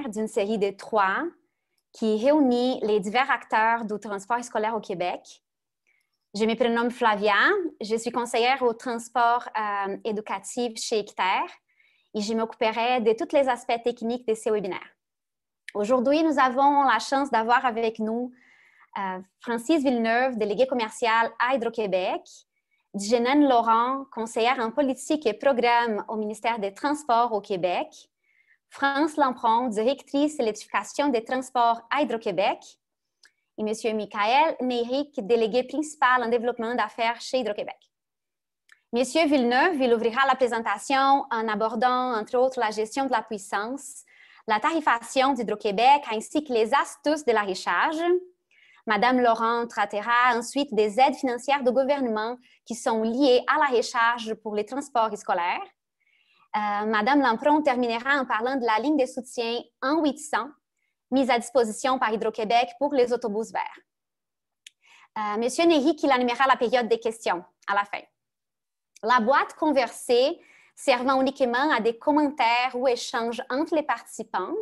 webinaire d'une série de 3 qui réunit les divers acteurs du transport scolaire au Québec. Je me prénomme Flavia, je suis conseillère au transport éducatif chez Équiterre et je m'occuperai de tous les aspects techniques de ces webinaires. Aujourd'hui, nous avons la chance d'avoir avec nous Francis Villeneuve, délégué commercial à Hydro-Québec, Jeannine Laurent, conseillère en politique et programme au ministère des Transports au Québec, France Lampron, directrice électrification des transports à Hydro-Québec, et M. Michael Neyrick, délégué principal en développement d'affaires chez Hydro-Québec. M. Villeneuve, il ouvrira la présentation en abordant, entre autres, la gestion de la puissance, la tarification d'Hydro-Québec, ainsi que les astuces de la recharge. Mme Laurent traitera ensuite des aides financières du gouvernement qui sont liées à la recharge pour les transports scolaires. Mme Lampron terminera en parlant de la ligne de soutien en 800 mise à disposition par Hydro-Québec pour les autobus verts. Monsieur Neyrick, il animera la période des questions à la fin. La boîte conversée servant uniquement à des commentaires ou échanges entre les participants,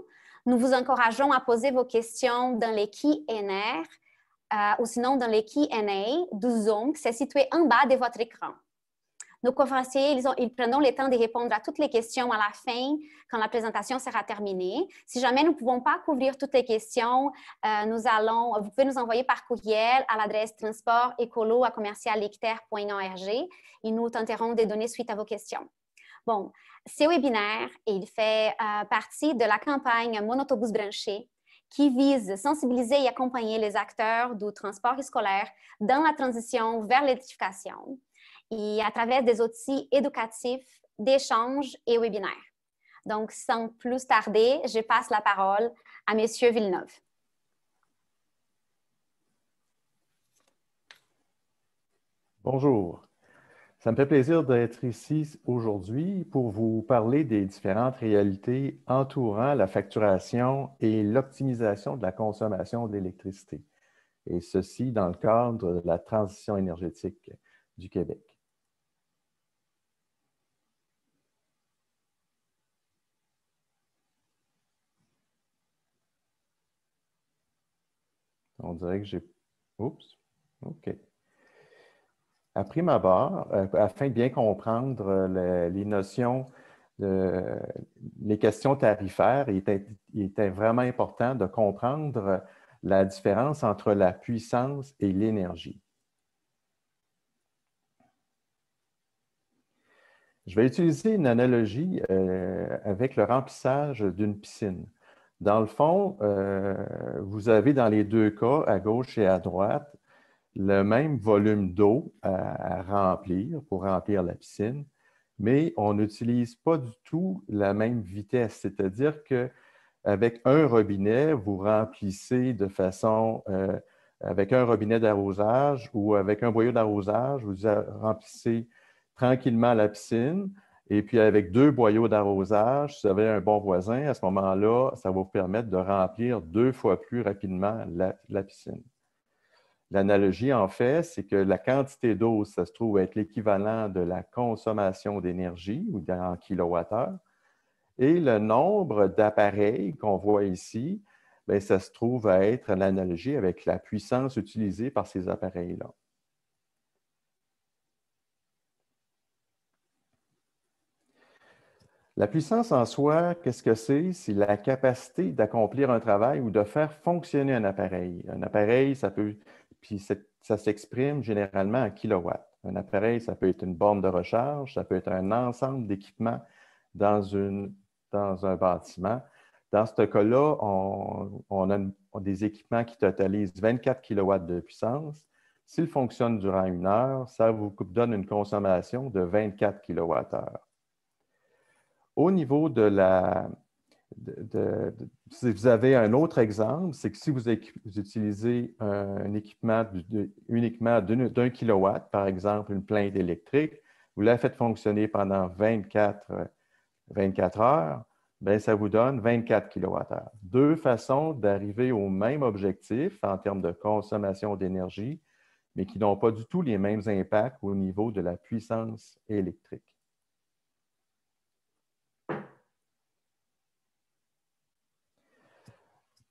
nous vous encourageons à poser vos questions dans les Q&A ou sinon dans les Q&A du Zoom qui est situé en bas de votre écran. Nos conférenciers, ils prendront le temps de répondre à toutes les questions à la fin, quand la présentation sera terminée. Si jamais nous ne pouvons pas couvrir toutes les questions, vous pouvez nous envoyer par courriel à l'adresse transportecolo@commercialequiterre.org et nous tenterons de donner suite à vos questions. Bon, ce webinaire, il fait partie de la campagne Mon autobus branché qui vise à sensibiliser et accompagner les acteurs du transport scolaire dans la transition vers l'électrification et à travers des outils éducatifs, d'échange et webinaires. Donc, sans plus tarder, je passe la parole à M. Villeneuve. Bonjour. Ça me fait plaisir d'être ici aujourd'hui pour vous parler des différentes réalités entourant la facturation et l'optimisation de la consommation d'électricité, et ceci dans le cadre de la transition énergétique du Québec. On dirait que j'ai... Oups, OK. À prime abord, afin de bien comprendre les notions, les questions tarifaires, il était vraiment important de comprendre la différence entre la puissance et l'énergie. Je vais utiliser une analogie avec le remplissage d'une piscine. Dans le fond, vous avez dans les deux cas, à gauche et à droite, le même volume d'eau à remplir pour remplir la piscine, mais on n'utilise pas du tout la même vitesse. C'est-à-dire qu'avec un robinet, vous remplissez de façon, avec un robinet d'arrosage ou avec un boyau d'arrosage, vous remplissez tranquillement la piscine. Et puis, avec 2 boyaux d'arrosage, si vous avez un bon voisin, à ce moment-là, ça va vous permettre de remplir 2 fois plus rapidement la piscine. L'analogie, en fait, c'est que la quantité d'eau, ça se trouve être l'équivalent de la consommation d'énergie ou en kilowattheure. Et le nombre d'appareils qu'on voit ici, bien, ça se trouve à être l'analogie avec la puissance utilisée par ces appareils-là. La puissance en soi, qu'est-ce que c'est? C'est la capacité d'accomplir un travail ou de faire fonctionner un appareil. Un appareil, ça peut, puis ça s'exprime généralement en kilowatts. Un appareil, ça peut être une borne de recharge, ça peut être un ensemble d'équipements dans un bâtiment. Dans ce cas-là, on a des équipements qui totalisent 24 kilowatts de puissance. S'ils fonctionnent durant 1 heure, ça vous donne une consommation de 24 kilowattheures. Au niveau de la... si vous avez un autre exemple, c'est que si vous utilisez un équipement uniquement d'1 kilowatt, par exemple une plainte électrique, vous la faites fonctionner pendant 24 heures, bien, ça vous donne 24 kWh. 2 façons d'arriver au même objectif en termes de consommation d'énergie, mais qui n'ont pas du tout les mêmes impacts au niveau de la puissance électrique.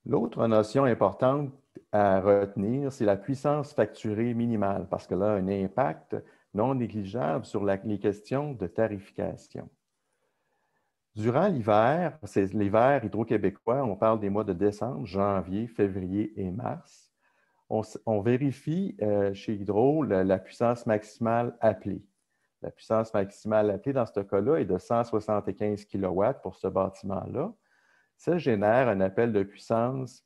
L'autre notion importante à retenir, c'est la puissance facturée minimale, parce qu'elle a un impact non négligeable sur les questions de tarification. Durant l'hiver, c'est l'hiver hydro-québécois, on parle des mois de décembre, janvier, février et mars. On vérifie chez Hydro la puissance maximale appelée. La puissance maximale appelée dans ce cas-là est de 175 kW pour ce bâtiment-là. Ça génère un appel de puissance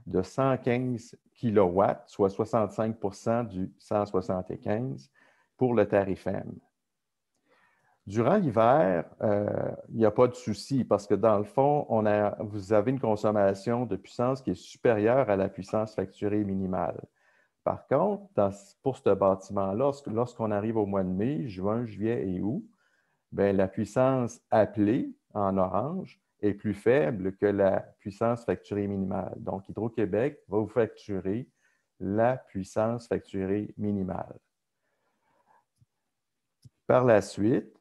de 115 kW, soit 65 du 175 pour le tarif M. Durant l'hiver, il n'y a pas de souci parce que dans le fond, vous avez une consommation de puissance qui est supérieure à la puissance facturée minimale. Par contre, pour ce bâtiment-là, lorsqu'on arrive au mois de mai, juin, juillet et août, bien, la puissance appelée en orange est plus faible que la puissance facturée minimale. Donc, Hydro-Québec va vous facturer la puissance facturée minimale. Par la suite,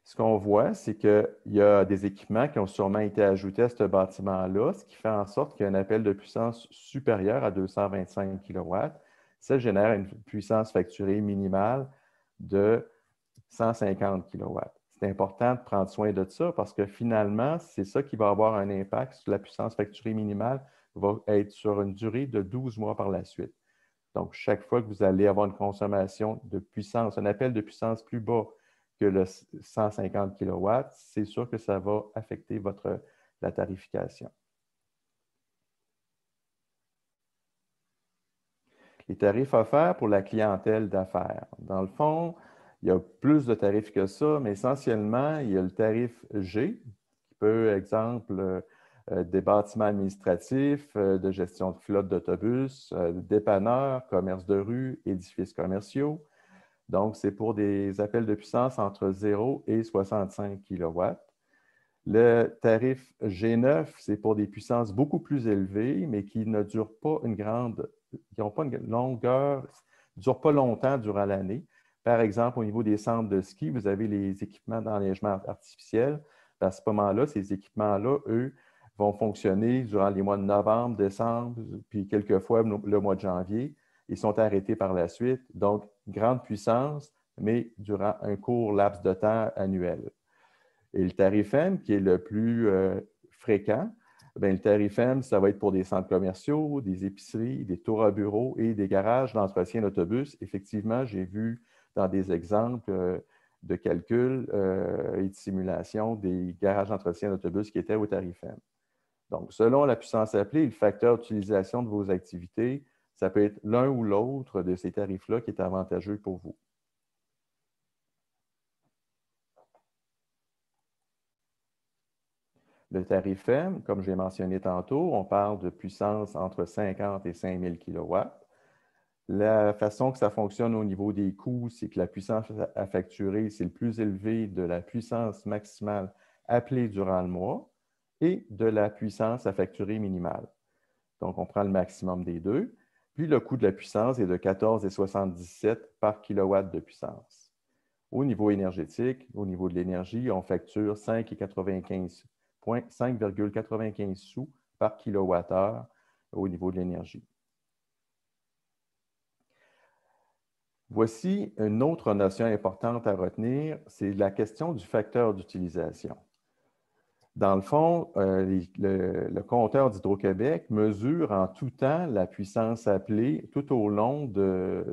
ce qu'on voit, c'est qu'il y a des équipements qui ont sûrement été ajoutés à ce bâtiment-là, ce qui fait en sorte qu'il y a un appel de puissance supérieur à 225 kW. Ça génère une puissance facturée minimale de 150 kW. C'est important de prendre soin de ça parce que finalement, c'est ça qui va avoir un impact sur la puissance facturée minimale, va être sur une durée de 12 mois par la suite. Donc, chaque fois que vous allez avoir une consommation de puissance, un appel de puissance plus bas que le 150 kW, c'est sûr que ça va affecter la tarification. Les tarifs offerts pour la clientèle d'affaires. Dans le fond, il y a plus de tarifs que ça, mais essentiellement, il y a le tarif G, qui peut, exemple, des bâtiments administratifs, de gestion de flotte d'autobus, dépanneurs, commerce de rue, édifices commerciaux. Donc, c'est pour des appels de puissance entre 0 et 65 kW. Le tarif G9, c'est pour des puissances beaucoup plus élevées, mais qui ne durent pas qui n'ont pas une longueur, ne durent pas longtemps durant l'année. Par exemple, au niveau des centres de ski, vous avez les équipements d'enneigement artificiel. À ce moment-là, ces équipements-là, eux, vont fonctionner durant les mois de novembre, décembre, puis quelquefois le mois de janvier. Ils sont arrêtés par la suite. Donc, grande puissance, mais durant un court laps de temps annuel. Et le tarif M, qui est le plus fréquent, bien, le tarif M, ça va être pour des centres commerciaux, des épiceries, des tours à bureaux et des garages d'entretien d'autobus. Effectivement, j'ai vu dans des exemples de calcul et de simulation des garages d'entretien d'autobus qui étaient au tarif M. Donc, selon la puissance appelée et le facteur d'utilisation de vos activités, ça peut être l'un ou l'autre de ces tarifs-là qui est avantageux pour vous. Le tarif M, comme j'ai mentionné tantôt, on parle de puissance entre 50 et 5000 kW. La façon que ça fonctionne au niveau des coûts, c'est que la puissance à facturer, c'est le plus élevé de la puissance maximale appelée durant le mois et de la puissance à facturer minimale. Donc, on prend le maximum des deux. Puis, le coût de la puissance est de 14,77 par kilowatt de puissance. Au niveau énergétique, au niveau de l'énergie, on facture 5,95 sous par kilowattheure au niveau de l'énergie. Voici une autre notion importante à retenir, c'est la question du facteur d'utilisation. Dans le fond, le compteur d'Hydro-Québec mesure en tout temps la puissance appelée tout au long de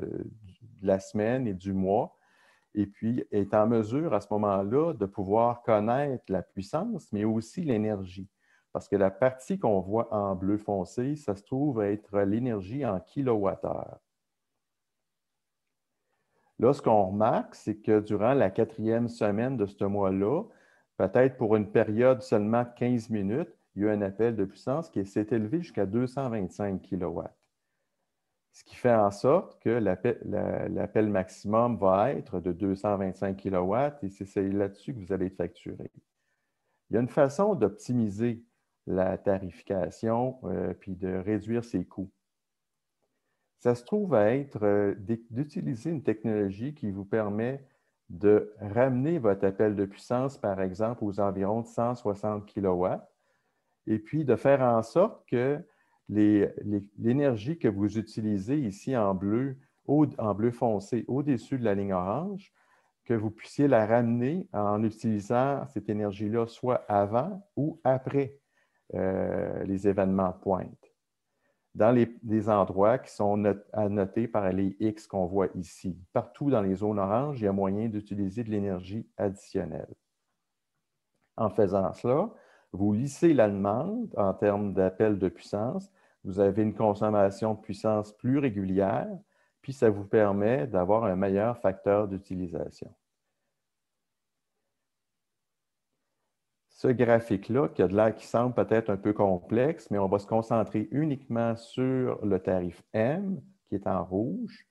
la semaine et du mois, et puis est en mesure à ce moment-là de pouvoir connaître la puissance, mais aussi l'énergie. Parce que la partie qu'on voit en bleu foncé, ça se trouve être l'énergie en kilowattheure. Là, ce qu'on remarque, c'est que durant la 4e semaine de ce mois-là, peut-être pour une période seulement de 15 minutes, il y a eu un appel de puissance qui s'est élevé jusqu'à 225 kW. Ce qui fait en sorte que l'appel maximum va être de 225 kW et c'est là-dessus que vous allez être facturé. Il y a une façon d'optimiser la tarification puis de réduire ses coûts. Ça se trouve à être d'utiliser une technologie qui vous permet de ramener votre appel de puissance, par exemple, aux environs de 160 kW, et puis de faire en sorte que l'énergie que vous utilisez ici en bleu foncé au-dessus de la ligne orange, que vous puissiez la ramener en utilisant cette énergie-là soit avant ou après les événements de pointe. Dans les endroits qui sont annotés par les X qu'on voit ici. Partout dans les zones oranges, il y a moyen d'utiliser de l'énergie additionnelle. En faisant cela, vous lissez la demande en termes d'appel de puissance. Vous avez une consommation de puissance plus régulière, puis ça vous permet d'avoir un meilleur facteur d'utilisation. Ce graphique-là, qui semble peut-être un peu complexe, mais on va se concentrer uniquement sur le tarif M, qui est en rouge.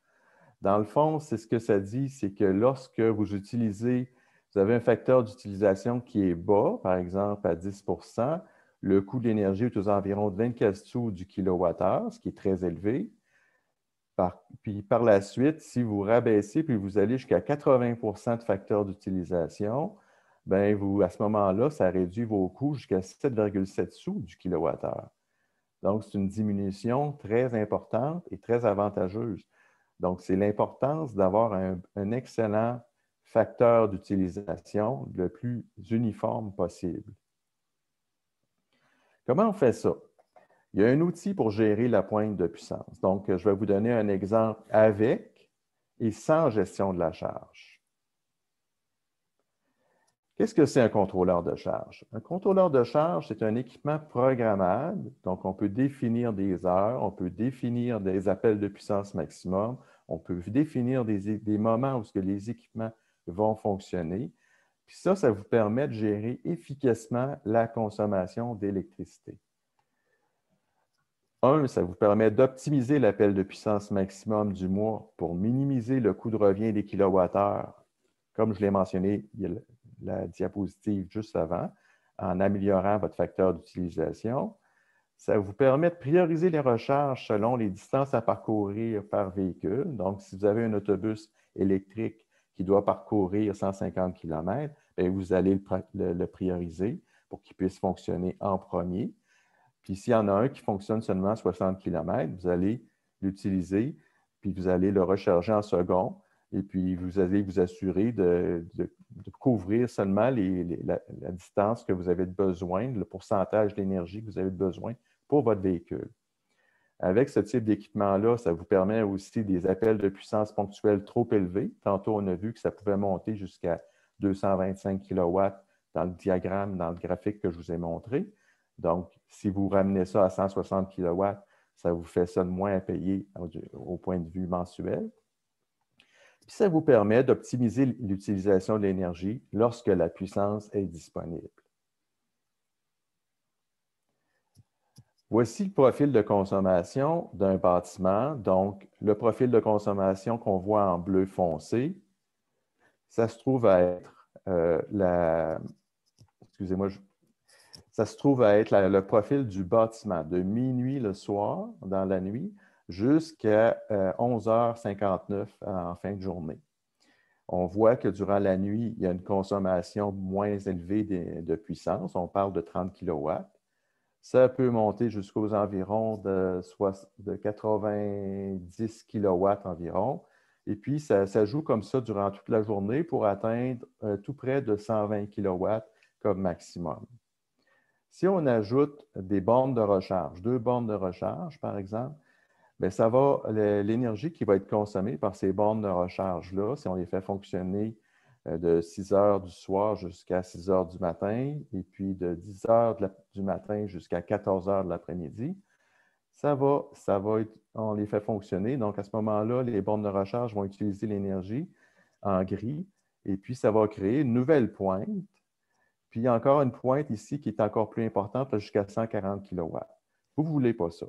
Dans le fond, c'est ce que ça dit, c'est que lorsque vous avez un facteur d'utilisation qui est bas, par exemple à 10 %, le coût de l'énergie est aux environs de 24 sous du kilowattheure, ce qui est très élevé. Puis par la suite, si vous rabaissez puis vous allez jusqu'à 80 % de facteur d'utilisation, bien, à ce moment-là, ça réduit vos coûts jusqu'à 7,7 sous du kilowattheure. Donc, c'est une diminution très importante et très avantageuse. Donc, c'est l'importance d'avoir un excellent facteur d'utilisation le plus uniforme possible. Comment on fait ça? Il y a un outil pour gérer la pointe de puissance. Donc, je vais vous donner un exemple avec et sans gestion de la charge. Qu'est-ce que c'est un contrôleur de charge? Un contrôleur de charge, c'est un équipement programmable. Donc, on peut définir des heures, on peut définir des appels de puissance maximum, on peut définir des moments où les équipements vont fonctionner. Puis ça vous permet de gérer efficacement la consommation d'électricité. Ça vous permet d'optimiser l'appel de puissance maximum du mois pour minimiser le coût de revient des kilowattheures. Comme je l'ai mentionné, il y a la diapositive juste avant, en améliorant votre facteur d'utilisation. Ça vous permet de prioriser les recharges selon les distances à parcourir par véhicule. Donc, si vous avez un autobus électrique qui doit parcourir 150 km, bien, vous allez le prioriser pour qu'il puisse fonctionner en premier. Puis, s'il y en a un qui fonctionne seulement 60 km, vous allez l'utiliser, puis vous allez le recharger en second. Et puis, vous allez vous assurer de couvrir seulement la distance que vous avez besoin, le pourcentage d'énergie que vous avez besoin pour votre véhicule. Avec ce type d'équipement-là, ça vous permet aussi des appels de puissance ponctuelle trop élevés. Tantôt, on a vu que ça pouvait monter jusqu'à 225 kW dans le diagramme, dans le graphique que je vous ai montré. Donc, si vous ramenez ça à 160 kW, ça vous fait ça de moins à payer au point de vue mensuel. Puis ça vous permet d'optimiser l'utilisation de l'énergie lorsque la puissance est disponible. Voici le profil de consommation d'un bâtiment. Donc, le profil de consommation qu'on voit en bleu foncé, ça se trouve à être ça se trouve à être le profil du bâtiment de minuit le soir, dans la nuit, jusqu'à 11h59 en fin de journée. On voit que durant la nuit, il y a une consommation moins élevée de puissance. On parle de 30 kW. Ça peut monter jusqu'aux environs de 90 kW environ. Et puis, ça joue comme ça durant toute la journée pour atteindre tout près de 120 kW comme maximum. Si on ajoute des bornes de recharge, 2 bornes de recharge, par exemple, bien, l'énergie qui va être consommée par ces bornes de recharge-là, si on les fait fonctionner de 6 heures du soir jusqu'à 6 heures du matin, et puis de 10 heures du matin jusqu'à 14 heures de l'après-midi, on les fait fonctionner. Donc, à ce moment-là, les bornes de recharge vont utiliser l'énergie en gris, et puis ça va créer une nouvelle pointe. Puis, il y a encore une pointe ici qui est encore plus importante, jusqu'à 140 kW. Vous ne voulez pas ça.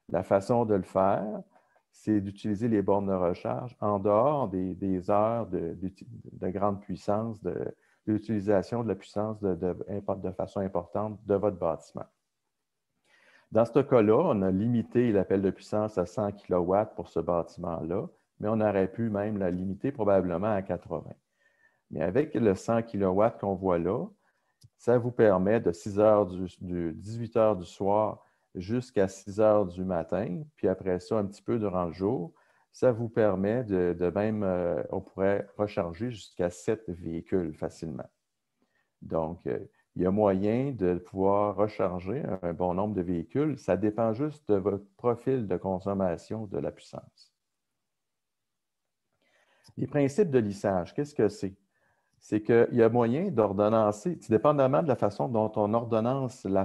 La façon de le faire, c'est d'utiliser les bornes de recharge en dehors des heures de grande puissance, de l'utilisation de la puissance de façon importante de votre bâtiment. Dans ce cas-là, on a limité l'appel de puissance à 100 kW pour ce bâtiment-là, mais on aurait pu même la limiter probablement à 80. Mais avec le 100 kW qu'on voit là, ça vous permet de 18 heures du soir jusqu'à 6 heures du matin, puis après ça, un petit peu durant le jour, ça vous permet de même, on pourrait recharger jusqu'à 7 véhicules facilement. Donc, il y a moyen de pouvoir recharger un bon nombre de véhicules. Ça dépend juste de votre profil de consommation de la puissance. Les principes de lissage, qu'est-ce que c'est? C'est qu'il y a moyen d'ordonnancer, dépendamment de la façon dont on ordonnance la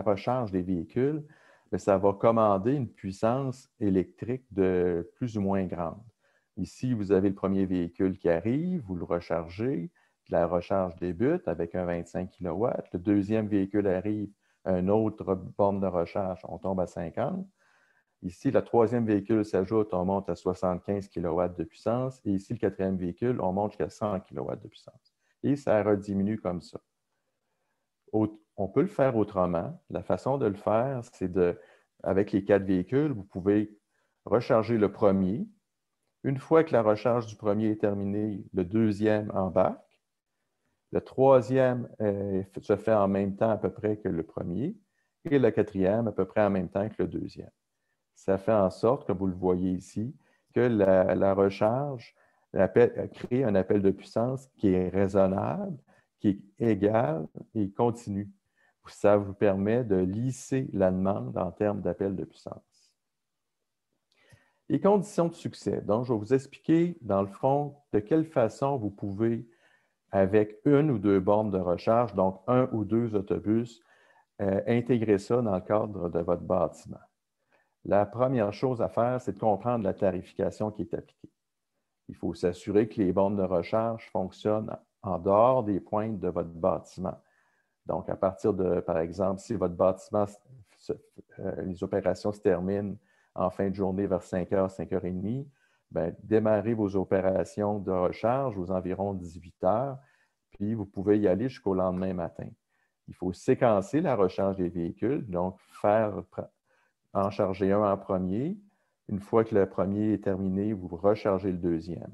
recharge des véhicules, mais ça va commander une puissance électrique de plus ou moins grande. Ici, vous avez le premier véhicule qui arrive, vous le rechargez, la recharge débute avec un 25 kW. Le deuxième véhicule arrive, un autre borne de recharge, on tombe à 50. Ici, le troisième véhicule s'ajoute, on monte à 75 kW de puissance. Et ici, le quatrième véhicule, on monte jusqu'à 100 kW de puissance. Et ça rediminue comme ça. On peut le faire autrement. La façon de le faire, c'est avec les 4 véhicules, vous pouvez recharger le premier. Une fois que la recharge du premier est terminée, le deuxième embarque. Le troisième se fait en même temps à peu près que le premier. Et le quatrième à peu près en même temps que le deuxième. Ça fait en sorte, comme vous le voyez ici, que la recharge crée un appel de puissance qui est raisonnable, qui est égal et continu. Ça vous permet de lisser la demande en termes d'appel de puissance. Les conditions de succès. Donc, je vais vous expliquer, dans le fond, de quelle façon vous pouvez, avec une ou deux bornes de recharge, donc un ou deux autobus, intégrer ça dans le cadre de votre bâtiment. La première chose à faire, c'est de comprendre la tarification qui est appliquée. Il faut s'assurer que les bornes de recharge fonctionnent en dehors des pointes de votre bâtiment. Donc, à partir de, par exemple, si votre bâtiment, les opérations se terminent en fin de journée vers 5h, 5h30, bien, démarrez vos opérations de recharge aux environs 18h, puis vous pouvez y aller jusqu'au lendemain matin. Il faut séquencer la recharge des véhicules, donc en charger un en premier. Une fois que le premier est terminé, vous rechargez le deuxième.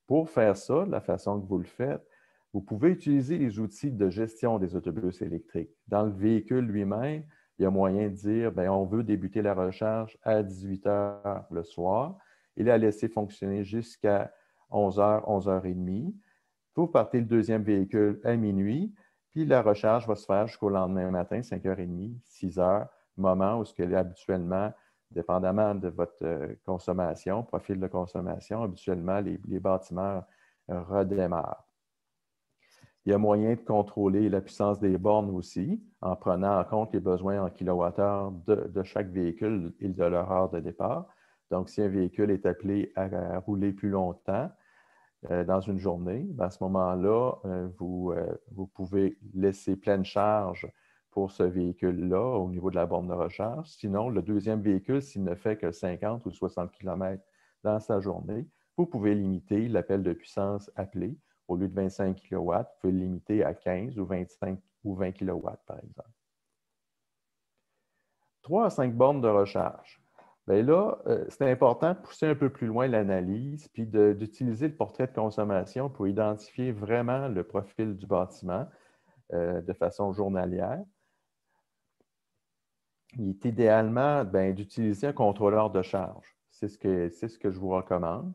Pour faire ça, de la façon que vous le faites, vous pouvez utiliser les outils de gestion des autobus électriques. Dans le véhicule lui-même, il y a moyen de dire, bien, on veut débuter la recharge à 18 h le soir et la laisser fonctionner jusqu'à 11 h, 11h30. Vous partez le deuxième véhicule à minuit, puis la recharge va se faire jusqu'au lendemain matin, 5h30, 6 h, moment où ce que habituellement, dépendamment de votre consommation, profil de consommation, habituellement, les bâtiments redémarrent. Il y a moyen de contrôler la puissance des bornes aussi, en prenant en compte les besoins en kilowattheure de chaque véhicule et de leur heure de départ. Donc, si un véhicule est appelé à rouler plus longtemps dans une journée, à ce moment-là, vous pouvez laisser pleine charge pour ce véhicule-là au niveau de la borne de recharge. Sinon, le deuxième véhicule, s'il ne fait que 50 ou 60 km dans sa journée, vous pouvez limiter l'appel de puissance appelé. Au lieu de 25 kW, vous pouvez le limiter à 15 ou 25 ou 20 kW, par exemple. 3 à 5 bornes de recharge. Bien là, c'est important de pousser un peu plus loin l'analyse puis d'utiliser le portrait de consommation pour identifier vraiment le profil du bâtiment de façon journalière. Il est idéalement d'utiliser un contrôleur de charge. C'est ce que je vous recommande.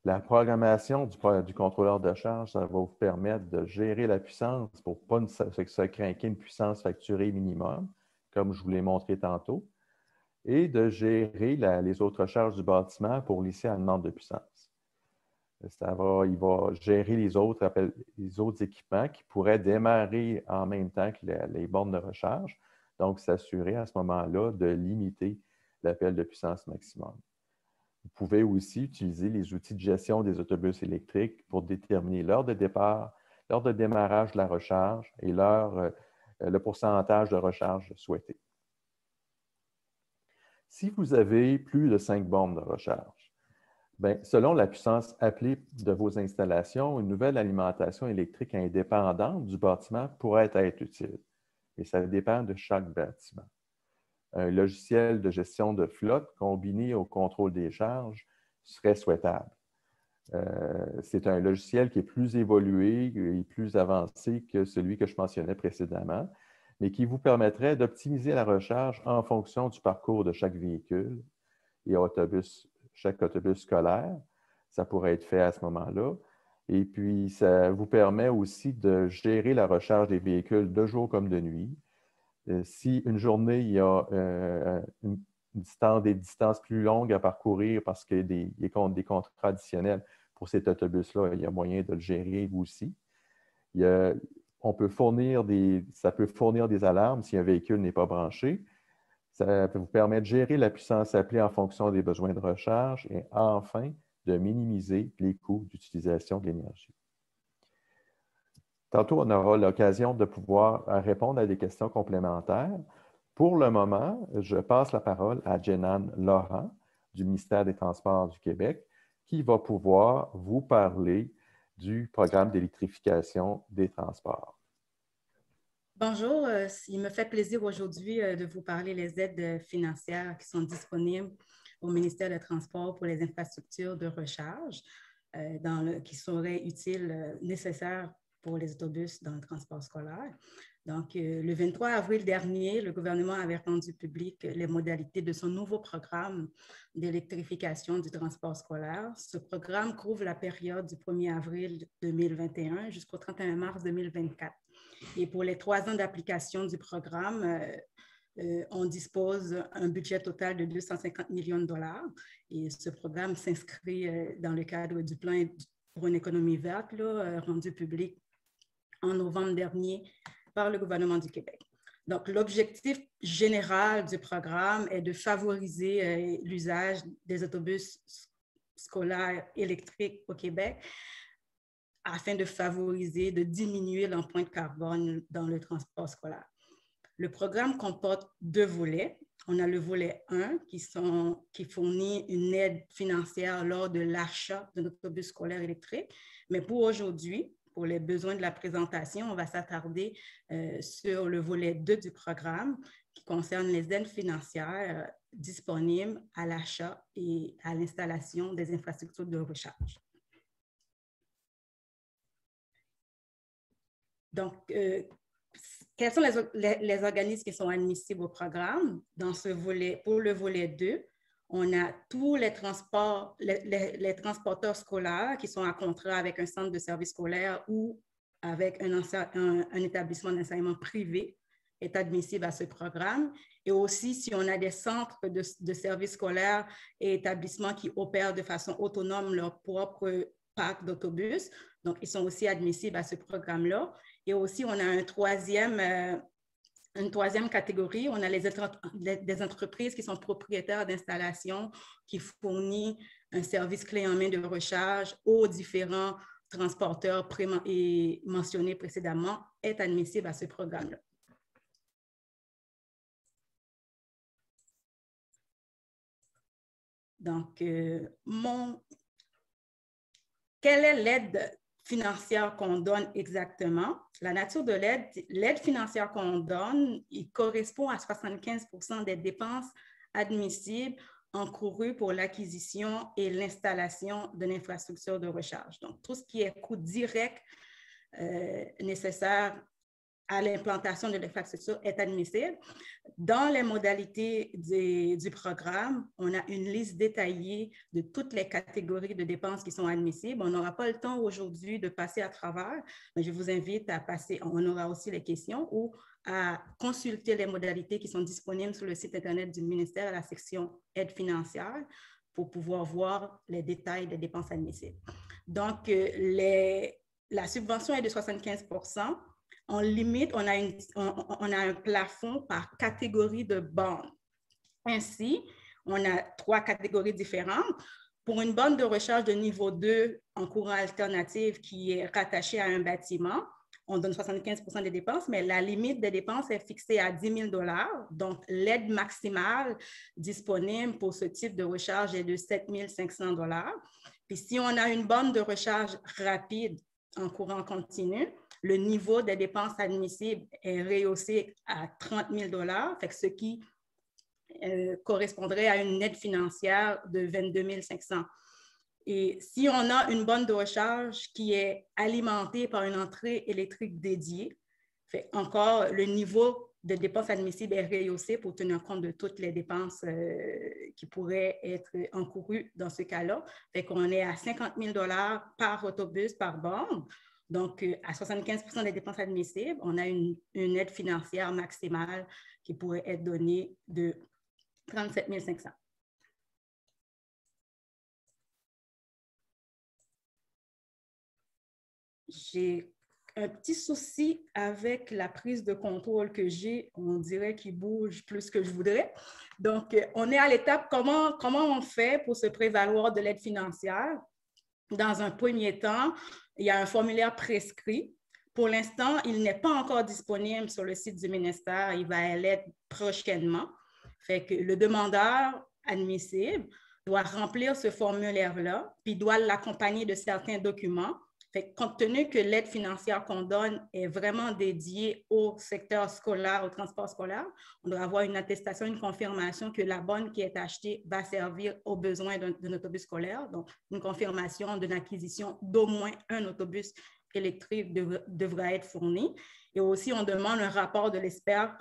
La programmation du contrôleur de charge, ça va vous permettre de gérer la puissance pour ne pas se craquer une puissance facturée minimum, comme je vous l'ai montré tantôt, et de gérer les autres charges du bâtiment pour lisser la demande de puissance. Il va gérer les autres équipements qui pourraient démarrer en même temps que les bornes de recharge, donc s'assurer à ce moment-là de limiter l'appel de puissance maximum. Vous pouvez aussi utiliser les outils de gestion des autobus électriques pour déterminer l'heure de départ, l'heure de démarrage de la recharge et le pourcentage de recharge souhaité. Si vous avez plus de 5 bornes de recharge, bien, selon la puissance appelée de vos installations, une nouvelle alimentation électrique indépendante du bâtiment pourrait être utile. Et ça dépend de chaque bâtiment. Un logiciel de gestion de flotte combiné au contrôle des charges serait souhaitable. C'est un logiciel qui est plus évolué et plus avancé que celui que je mentionnais précédemment, mais qui vous permettrait d'optimiser la recharge en fonction du parcours de chaque véhicule et chaque autobus scolaire. Ça pourrait être fait à ce moment-là. Et puis, ça vous permet aussi de gérer la recharge des véhicules de jour comme de nuit. Si une journée, il y a des distances plus longues à parcourir parce qu'il y a des contrats additionnels pour cet autobus-là, il y a moyen de le gérer aussi. Ça peut fournir des alarmes si un véhicule n'est pas branché. Ça vous permet de gérer la puissance appelée en fonction des besoins de recharge et enfin, de minimiser les coûts d'utilisation de l'énergie. Tantôt, on aura l'occasion de pouvoir répondre à des questions complémentaires. Pour le moment, je passe la parole à Jenan Laurent du ministère des Transports du Québec qui va pouvoir vous parler du programme d'électrification des transports. Bonjour, il me fait plaisir aujourd'hui de vous parler des aides financières qui sont disponibles au ministère des Transports pour les infrastructures de recharge qui seraient utiles, nécessaires pour les autobus dans le transport scolaire. Donc, le 23 avril dernier, le gouvernement avait rendu public les modalités de son nouveau programme d'électrification du transport scolaire. Ce programme couvre la période du 1er avril 2021 jusqu'au 31 mars 2024. Et pour les 3 ans d'application du programme, on dispose d'un budget total de 250 millions de dollars. Et ce programme s'inscrit dans le cadre du plan pour une économie verte rendu public en novembre dernier par le gouvernement du Québec. Donc, l'objectif général du programme est de favoriser l'usage des autobus scolaires électriques au Québec afin de favoriser, de diminuer l'empreinte carbone dans le transport scolaire. Le programme comporte 2 volets. On a le volet 1 qui fournit une aide financière lors de l'achat d'un autobus scolaire électrique. Mais pour aujourd'hui, pour les besoins de la présentation, on va s'attarder sur le volet 2 du programme qui concerne les aides financières disponibles à l'achat et à l'installation des infrastructures de recharge. Donc, quels sont les organismes qui sont admissibles au programme? Pour le volet 2, on a tous les transporteurs scolaires qui sont en contrat avec un centre de service scolaire ou avec un établissement d'enseignement privé est admissible à ce programme. Et aussi, si on a des centres de services scolaires et établissements qui opèrent de façon autonome leur propre parc d'autobus, donc ils sont aussi admissibles à ce programme-là. Et aussi, on a une troisième catégorie. On a des entreprises qui sont propriétaires d'installations qui fournissent un service clé en main de recharge aux différents transporteurs mentionnés précédemment, est admissible à ce programme-là. Donc, quelle est l'aide financière qu'on donne exactement? La nature de l'aide financière qu'on donne, il correspond à 75% des dépenses admissibles encourues pour l'acquisition et l'installation d'une infrastructure de recharge. Donc, tout ce qui est coût direct nécessaire à l'implantation de l'infrastructure est admissible. Dans les modalités du programme, on a une liste détaillée de toutes les catégories de dépenses qui sont admissibles. On n'aura pas le temps aujourd'hui de passer à travers, mais je vous invite à passer, on aura aussi les questions ou à consulter les modalités qui sont disponibles sur le site Internet du ministère à la section aide financière pour pouvoir voir les détails des dépenses admissibles. Donc, la subvention est de 75%. On limite, on a un plafond par catégorie de bornes. Ainsi, on a 3 catégories différentes. Pour une borne de recharge de niveau 2 en courant alternatif qui est rattachée à un bâtiment, on donne 75% des dépenses, mais la limite des dépenses est fixée à 10 000 $. Donc, l'aide maximale disponible pour ce type de recharge est de 7 500 $. Puis, si on a une borne de recharge rapide en courant continu, le niveau des dépenses admissibles est rehaussé à 30 000 $, ce qui correspondrait à une aide financière de 22 500 $. Et si on a une borne de recharge qui est alimentée par une entrée électrique dédiée, fait encore le niveau de dépenses admissibles est rehaussé pour tenir compte de toutes les dépenses qui pourraient être encourues dans ce cas-là. Fait qu'on est à 50 000 $ par autobus, par borne. Donc, à 75 % des dépenses admissibles, on a une aide financière maximale qui pourrait être donnée de 37 500 $. J'ai un petit souci avec la prise de contrôle que j'ai. On dirait qu'il bouge plus que je voudrais. Donc, on est à l'étape comment on fait pour se prévaloir de l'aide financière. Dans un premier temps, il y a un formulaire prescrit. Pour l'instant, il n'est pas encore disponible sur le site du ministère. Il va l'être prochainement. Fait que le demandeur admissible doit remplir ce formulaire-là, puis doit l'accompagner de certains documents. Fait que compte tenu que l'aide financière qu'on donne est vraiment dédiée au secteur scolaire, au transport scolaire, on doit avoir une attestation, une confirmation que la borne qui est achetée va servir aux besoins d'un autobus scolaire. Donc, une confirmation de l'acquisition d'au moins un autobus électrique devra être fournie. Et aussi, on demande un rapport de l'expert,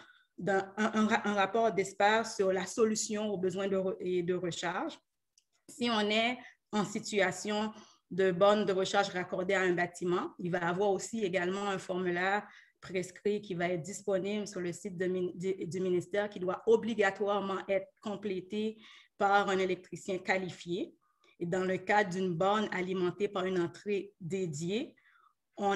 un rapport d'expert sur la solution aux besoins de recharge. Si on est en situation de borne de recharge raccordée à un bâtiment, il va y avoir aussi également un formulaire prescrit qui va être disponible sur le site du ministère qui doit obligatoirement être complété par un électricien qualifié. Et dans le cadre d'une borne alimentée par une entrée dédiée, on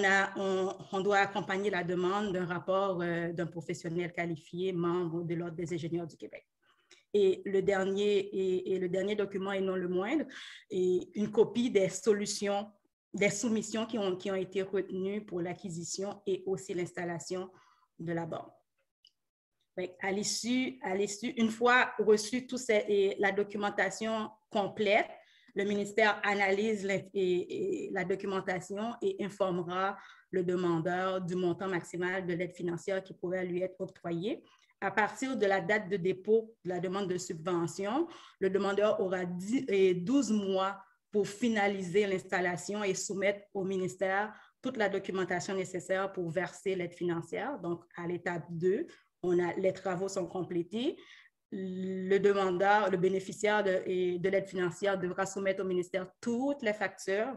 doit accompagner la demande d'un rapport d'un professionnel qualifié, membre de l'Ordre des ingénieurs du Québec. Et le dernier document, et non le moindre, est une copie des solutions, des soumissions qui ont été retenues pour l'acquisition et aussi l'installation de la borne. À l'issue, une fois reçue la documentation complète, le ministère analyse la documentation et informera le demandeur du montant maximal de l'aide financière qui pourrait lui être octroyée. À partir de la date de dépôt de la demande de subvention, le demandeur aura 12 mois pour finaliser l'installation et soumettre au ministère toute la documentation nécessaire pour verser l'aide financière. Donc, à l'étape 2, les travaux sont complétés. Le demandeur, le bénéficiaire de l'aide financière devra soumettre au ministère toutes les factures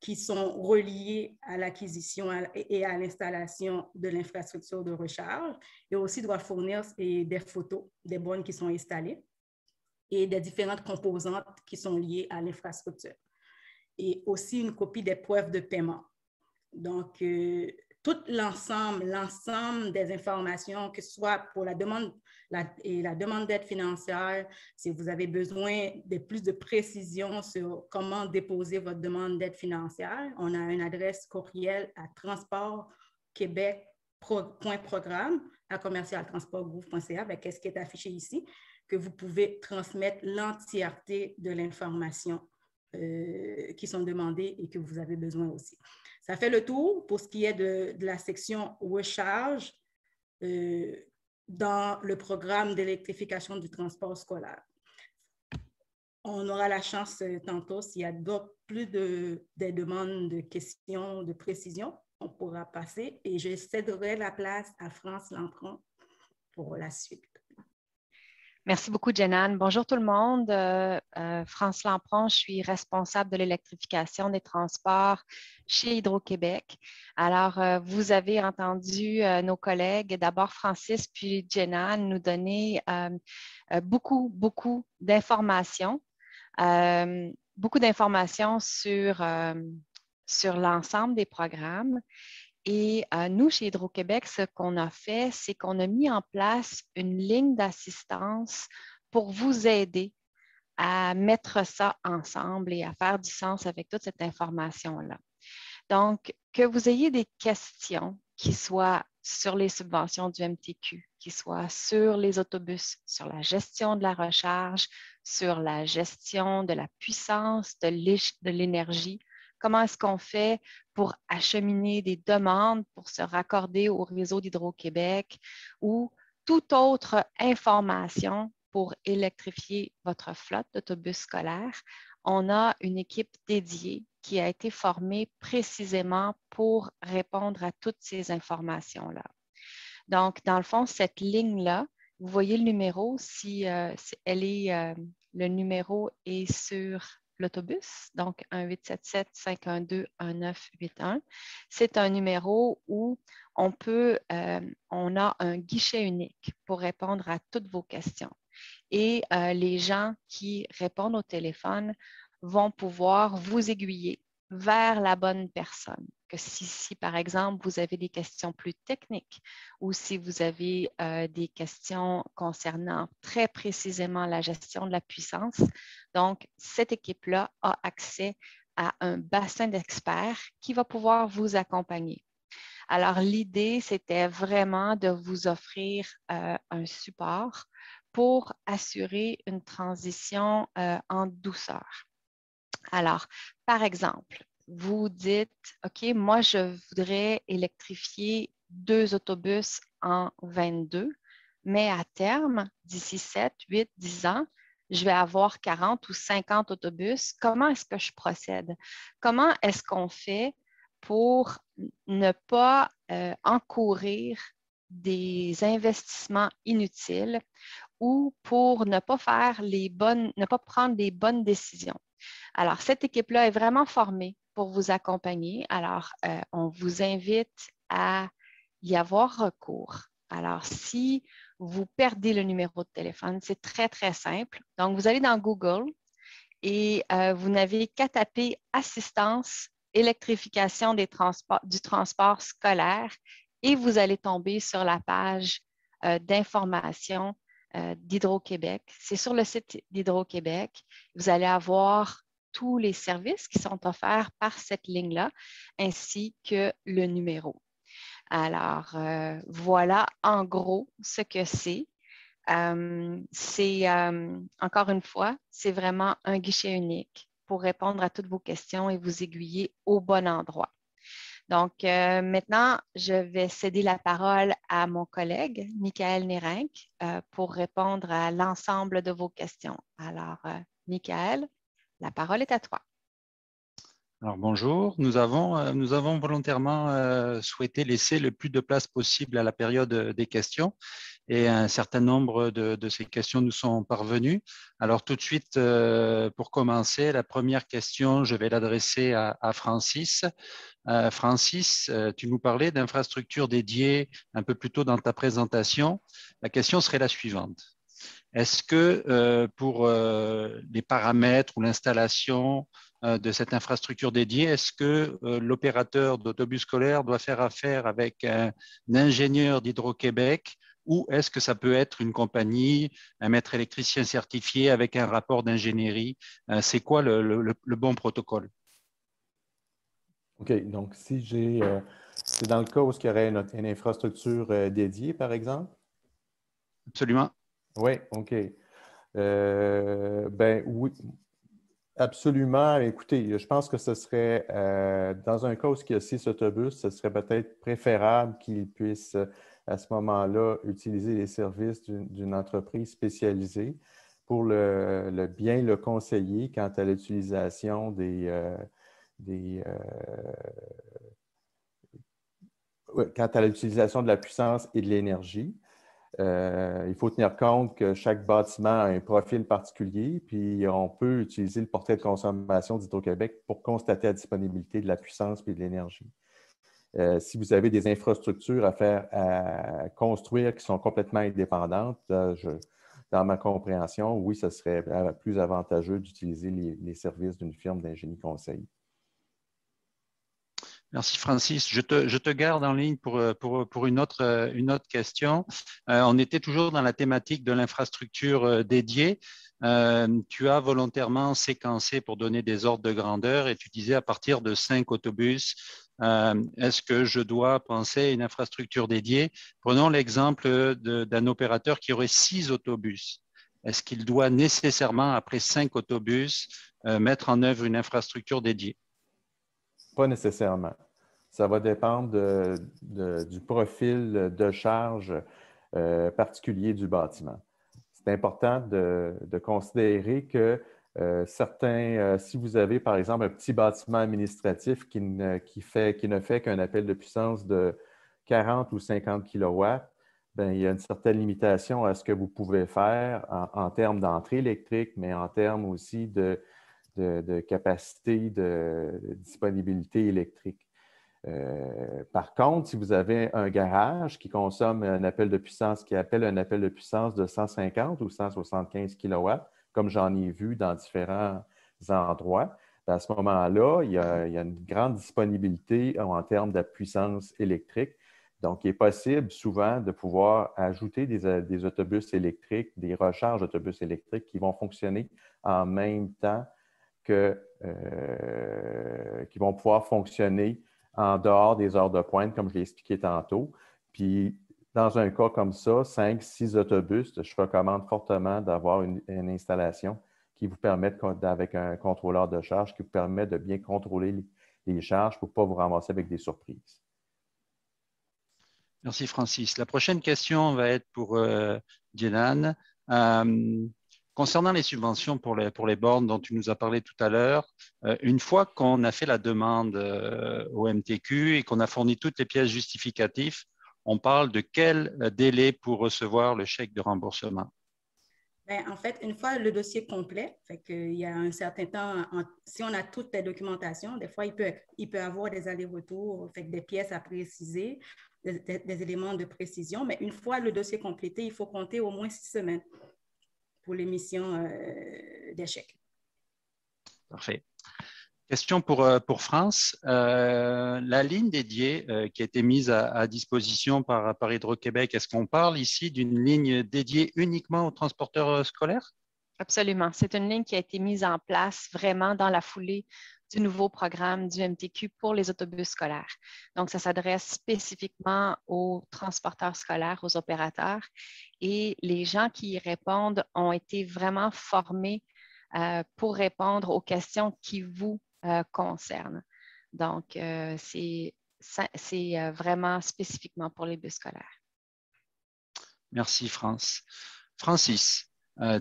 qui sont reliées à l'acquisition et à l'installation de l'infrastructure de recharge, et aussi doit fournir des photos des bornes qui sont installées et des différentes composantes qui sont liées à l'infrastructure. Et aussi une copie des preuves de paiement. Donc, tout l'ensemble des informations, que ce soit pour la demande d'aide financière, si vous avez besoin de plus de précision sur comment déposer votre demande d'aide financière, on a une adresse courriel à transportquebec.programme@commercialtransportgouv.ca avec ce qui est affiché ici, que vous pouvez transmettre l'entièreté de l'information qui sont demandées et que vous avez besoin aussi. Ça fait le tour pour ce qui est de la section recharge dans le programme d'électrification du transport scolaire. On aura la chance tantôt, s'il y a plus des demandes de questions, de précision, on pourra passer et je céderai la place à France Lampron pour la suite. Merci beaucoup, Jenan. Bonjour tout le monde. France Lampron, je suis responsable de l'électrification des transports chez Hydro-Québec. Alors, vous avez entendu nos collègues, d'abord Francis puis Jenan, nous donner beaucoup d'informations. Beaucoup d'informations sur l'ensemble des programmes. Et nous, chez Hydro-Québec, ce qu'on a fait, c'est qu'on a mis en place une ligne d'assistance pour vous aider à mettre ça ensemble et à faire du sens avec toute cette information-là. Donc, que vous ayez des questions qui soient sur les subventions du MTQ, qui soient sur les autobus, sur la gestion de la recharge, sur la gestion de la puissance, de l'énergie, comment est-ce qu'on fait pour acheminer des demandes pour se raccorder au réseau d'Hydro-Québec ou toute autre information pour électrifier votre flotte d'autobus scolaires. on a une équipe dédiée qui a été formée précisément pour répondre à toutes ces informations-là. Donc, dans le fond, cette ligne-là, vous voyez le numéro, le numéro est sur l'autobus, donc 1-877-512-1981. C'est un numéro où on a un guichet unique pour répondre à toutes vos questions. Et les gens qui répondent au téléphone vont pouvoir vous aiguiller vers la bonne personne. Que si, par exemple, vous avez des questions plus techniques ou si vous avez des questions concernant très précisément la gestion de la puissance, donc cette équipe-là a accès à un bassin d'experts qui va pouvoir vous accompagner. Alors, l'idée, c'était vraiment de vous offrir un support pour assurer une transition en douceur. Alors, par exemple, vous dites, OK, moi, je voudrais électrifier 2 autobus en 22, mais à terme, d'ici 7, 8, 10 ans, je vais avoir 40 ou 50 autobus. Comment est-ce que je procède? Comment est-ce qu'on fait pour ne pas encourir des investissements inutiles ou pour ne pas prendre les bonnes décisions? Alors, cette équipe-là est vraiment formée pour vous accompagner. Alors, on vous invite à y avoir recours. Alors, si vous perdez le numéro de téléphone, c'est très, très simple. Donc, vous allez dans Google et vous n'avez qu'à taper « Assistance, électrification du transport scolaire » et vous allez tomber sur la page d'information d'Hydro-Québec. C'est sur le site d'Hydro-Québec. Vous allez avoir tous les services qui sont offerts par cette ligne-là, ainsi que le numéro. Alors, voilà en gros ce que c'est. Encore une fois, c'est vraiment un guichet unique pour répondre à toutes vos questions et vous aiguiller au bon endroit. Donc, maintenant, je vais céder la parole à mon collègue, Michael Nérenc, pour répondre à l'ensemble de vos questions. Alors, Michael, la parole est à toi. Alors, bonjour. Nous avons volontairement souhaité laisser le plus de place possible à la période des questions et un certain nombre de ces questions nous sont parvenues. Alors, tout de suite, pour commencer, la première question, je vais l'adresser à Francis. Francis, tu nous parlais d'infrastructures dédiées un peu plus tôt dans ta présentation. La question serait la suivante. Est-ce que pour les paramètres ou l'installation de cette infrastructure dédiée, est-ce que l'opérateur d'autobus scolaire doit faire affaire avec un ingénieur d'Hydro-Québec ou est-ce que ça peut être une compagnie, un maître électricien certifié avec un rapport d'ingénierie? C'est quoi le bon protocole? OK, donc si c'est dans le cas où il y aurait une infrastructure dédiée, par exemple? Absolument. Oui, OK. Ben oui, absolument. Écoutez, je pense que ce serait, dans un cas où il y a 6 autobus, ce serait peut-être préférable qu'ils puissent, à ce moment-là, utiliser les services d'une entreprise spécialisée pour bien le conseiller quant à l'utilisation quant à l'utilisation de la puissance et de l'énergie. Il faut tenir compte que chaque bâtiment a un profil particulier, puis on peut utiliser le portrait de consommation d'Hydro-Québec pour constater la disponibilité de la puissance et de l'énergie. Si vous avez des infrastructures à construire qui sont complètement indépendantes, dans ma compréhension, oui, ce serait plus avantageux d'utiliser les services d'une firme d'ingénierie conseil. Merci Francis. Je te garde en ligne pour une autre question. On était toujours dans la thématique de l'infrastructure dédiée. Tu as volontairement séquencé pour donner des ordres de grandeur et tu disais à partir de 5 autobus, est-ce que je dois penser à une infrastructure dédiée? Prenons l'exemple d'un opérateur qui aurait 6 autobus. Est-ce qu'il doit nécessairement, après 5 autobus, mettre en œuvre une infrastructure dédiée? Pas nécessairement. Ça va dépendre du profil de charge particulier du bâtiment. C'est important de considérer que Si vous avez, par exemple, un petit bâtiment administratif qui ne fait qu'un appel de puissance de 40 ou 50 kilowatts, bien, il y a une certaine limitation à ce que vous pouvez faire en termes d'entrée électrique, mais en termes aussi de capacité de disponibilité électrique. Par contre, si vous avez un garage qui consomme un appel de puissance, qui appelle un appel de puissance de 150 ou 175 kilowatts, comme j'en ai vu dans différents endroits, à ce moment-là, il y a une grande disponibilité en termes de puissance électrique. Donc, il est possible souvent de pouvoir ajouter des autobus électriques, des recharges d'autobus électriques qui vont fonctionner en même temps qui vont pouvoir fonctionner en dehors des heures de pointe, comme je l'ai expliqué tantôt. Puis, dans un cas comme ça, 5, 6 autobus, je recommande fortement d'avoir une installation qui vous permet, avec un contrôleur de charge, qui vous permet de bien contrôler les charges pour ne pas vous ramasser avec des surprises. Merci, Francis. La prochaine question va être pour Jenan. Concernant les subventions pour les bornes dont tu nous as parlé tout à l'heure, une fois qu'on a fait la demande au MTQ et qu'on a fourni toutes les pièces justificatives, on parle de quel délai pour recevoir le chèque de remboursement? Bien, en fait, une fois le dossier complet, fait qu'il y a un certain temps, si on a toute la documentation, des fois, il peut y avoir des allers-retours, fait que des pièces à préciser, des éléments de précision, mais une fois le dossier complété, il faut compter au moins 6 semaines pour l'émission des chèques. Parfait. Question pour France. La ligne dédiée qui a été mise à disposition par Hydro-Québec, est-ce qu'on parle ici d'une ligne dédiée uniquement aux transporteurs scolaires? Absolument. C'est une ligne qui a été mise en place vraiment dans la foulée du nouveau programme du MTQ pour les autobus scolaires. Donc, ça s'adresse spécifiquement aux transporteurs scolaires, aux opérateurs, et les gens qui y répondent ont été vraiment formés pour répondre aux questions qui vous concernent. Donc, c'est vraiment spécifiquement pour les bus scolaires. Merci, Francis,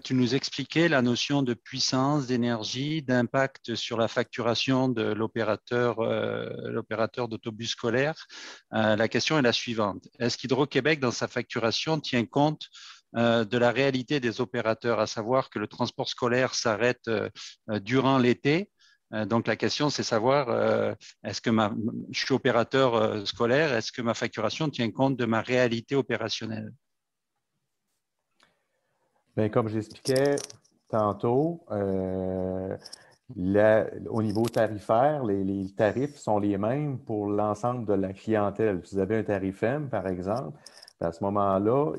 tu nous expliquais la notion de puissance, d'énergie, d'impact sur la facturation de l'opérateur d'autobus scolaire. La question est la suivante. Est-ce qu'Hydro-Québec, dans sa facturation, tient compte de la réalité des opérateurs, à savoir que le transport scolaire s'arrête durant l'été? Donc, la question, c'est savoir, est-ce que je suis opérateur scolaire, est-ce que ma facturation tient compte de ma réalité opérationnelle? Bien, comme j'expliquais tantôt, au niveau tarifaire, les tarifs sont les mêmes pour l'ensemble de la clientèle. Si vous avez un tarif M, par exemple, à ce moment-là,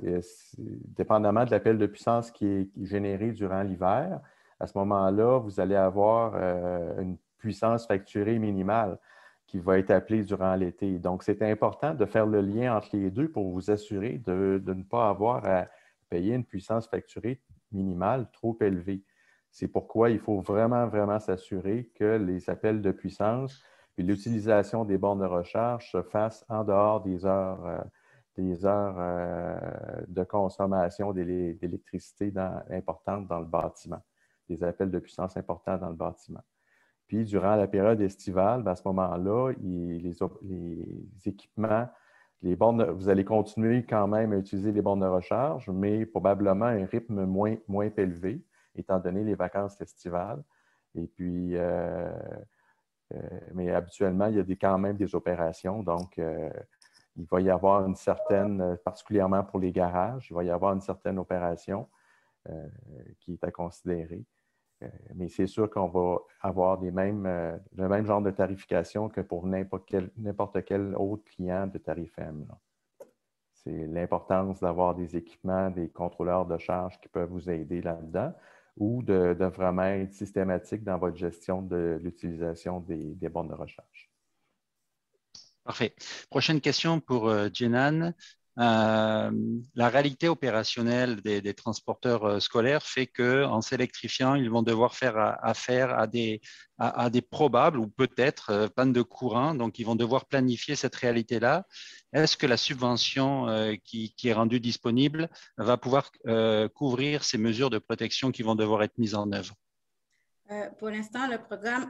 dépendamment de l'appel de puissance qui est généré durant l'hiver, à ce moment-là, vous allez avoir une puissance facturée minimale qui va être appelée durant l'été. Donc, c'est important de faire le lien entre les deux pour vous assurer de ne pas avoir à payer une puissance facturée minimale trop élevée. C'est pourquoi il faut vraiment, vraiment s'assurer que les appels de puissance et l'utilisation des bornes de recharge se fassent en dehors des heures de consommation d'électricité importantes dans le bâtiment, des appels de puissance importants dans le bâtiment. Puis, durant la période estivale, à ce moment-là, les équipements, vous allez continuer quand même à utiliser les bornes de recharge, mais probablement à un rythme moins élevé, étant donné les vacances estivales. Et puis, mais habituellement, il y a quand même des opérations. Donc, il va y avoir une certaine, particulièrement pour les garages, il va y avoir une certaine opération qui est à considérer. Mais c'est sûr qu'on va avoir le même genre de tarification que pour n'importe quel autre client de tarif M. C'est l'importance d'avoir des équipements, des contrôleurs de charge qui peuvent vous aider là-dedans ou de vraiment être systématique dans votre gestion de l'utilisation des bornes de recharge. Parfait. Prochaine question pour Jenan. La réalité opérationnelle des transporteurs scolaires fait qu'en s'électrifiant, ils vont devoir faire affaire à des probables ou peut-être pannes de courant. Donc, ils vont devoir planifier cette réalité-là. Est-ce que la subvention qui est rendue disponible va pouvoir couvrir ces mesures de protection qui vont devoir être mises en œuvre? Pour l'instant, le programme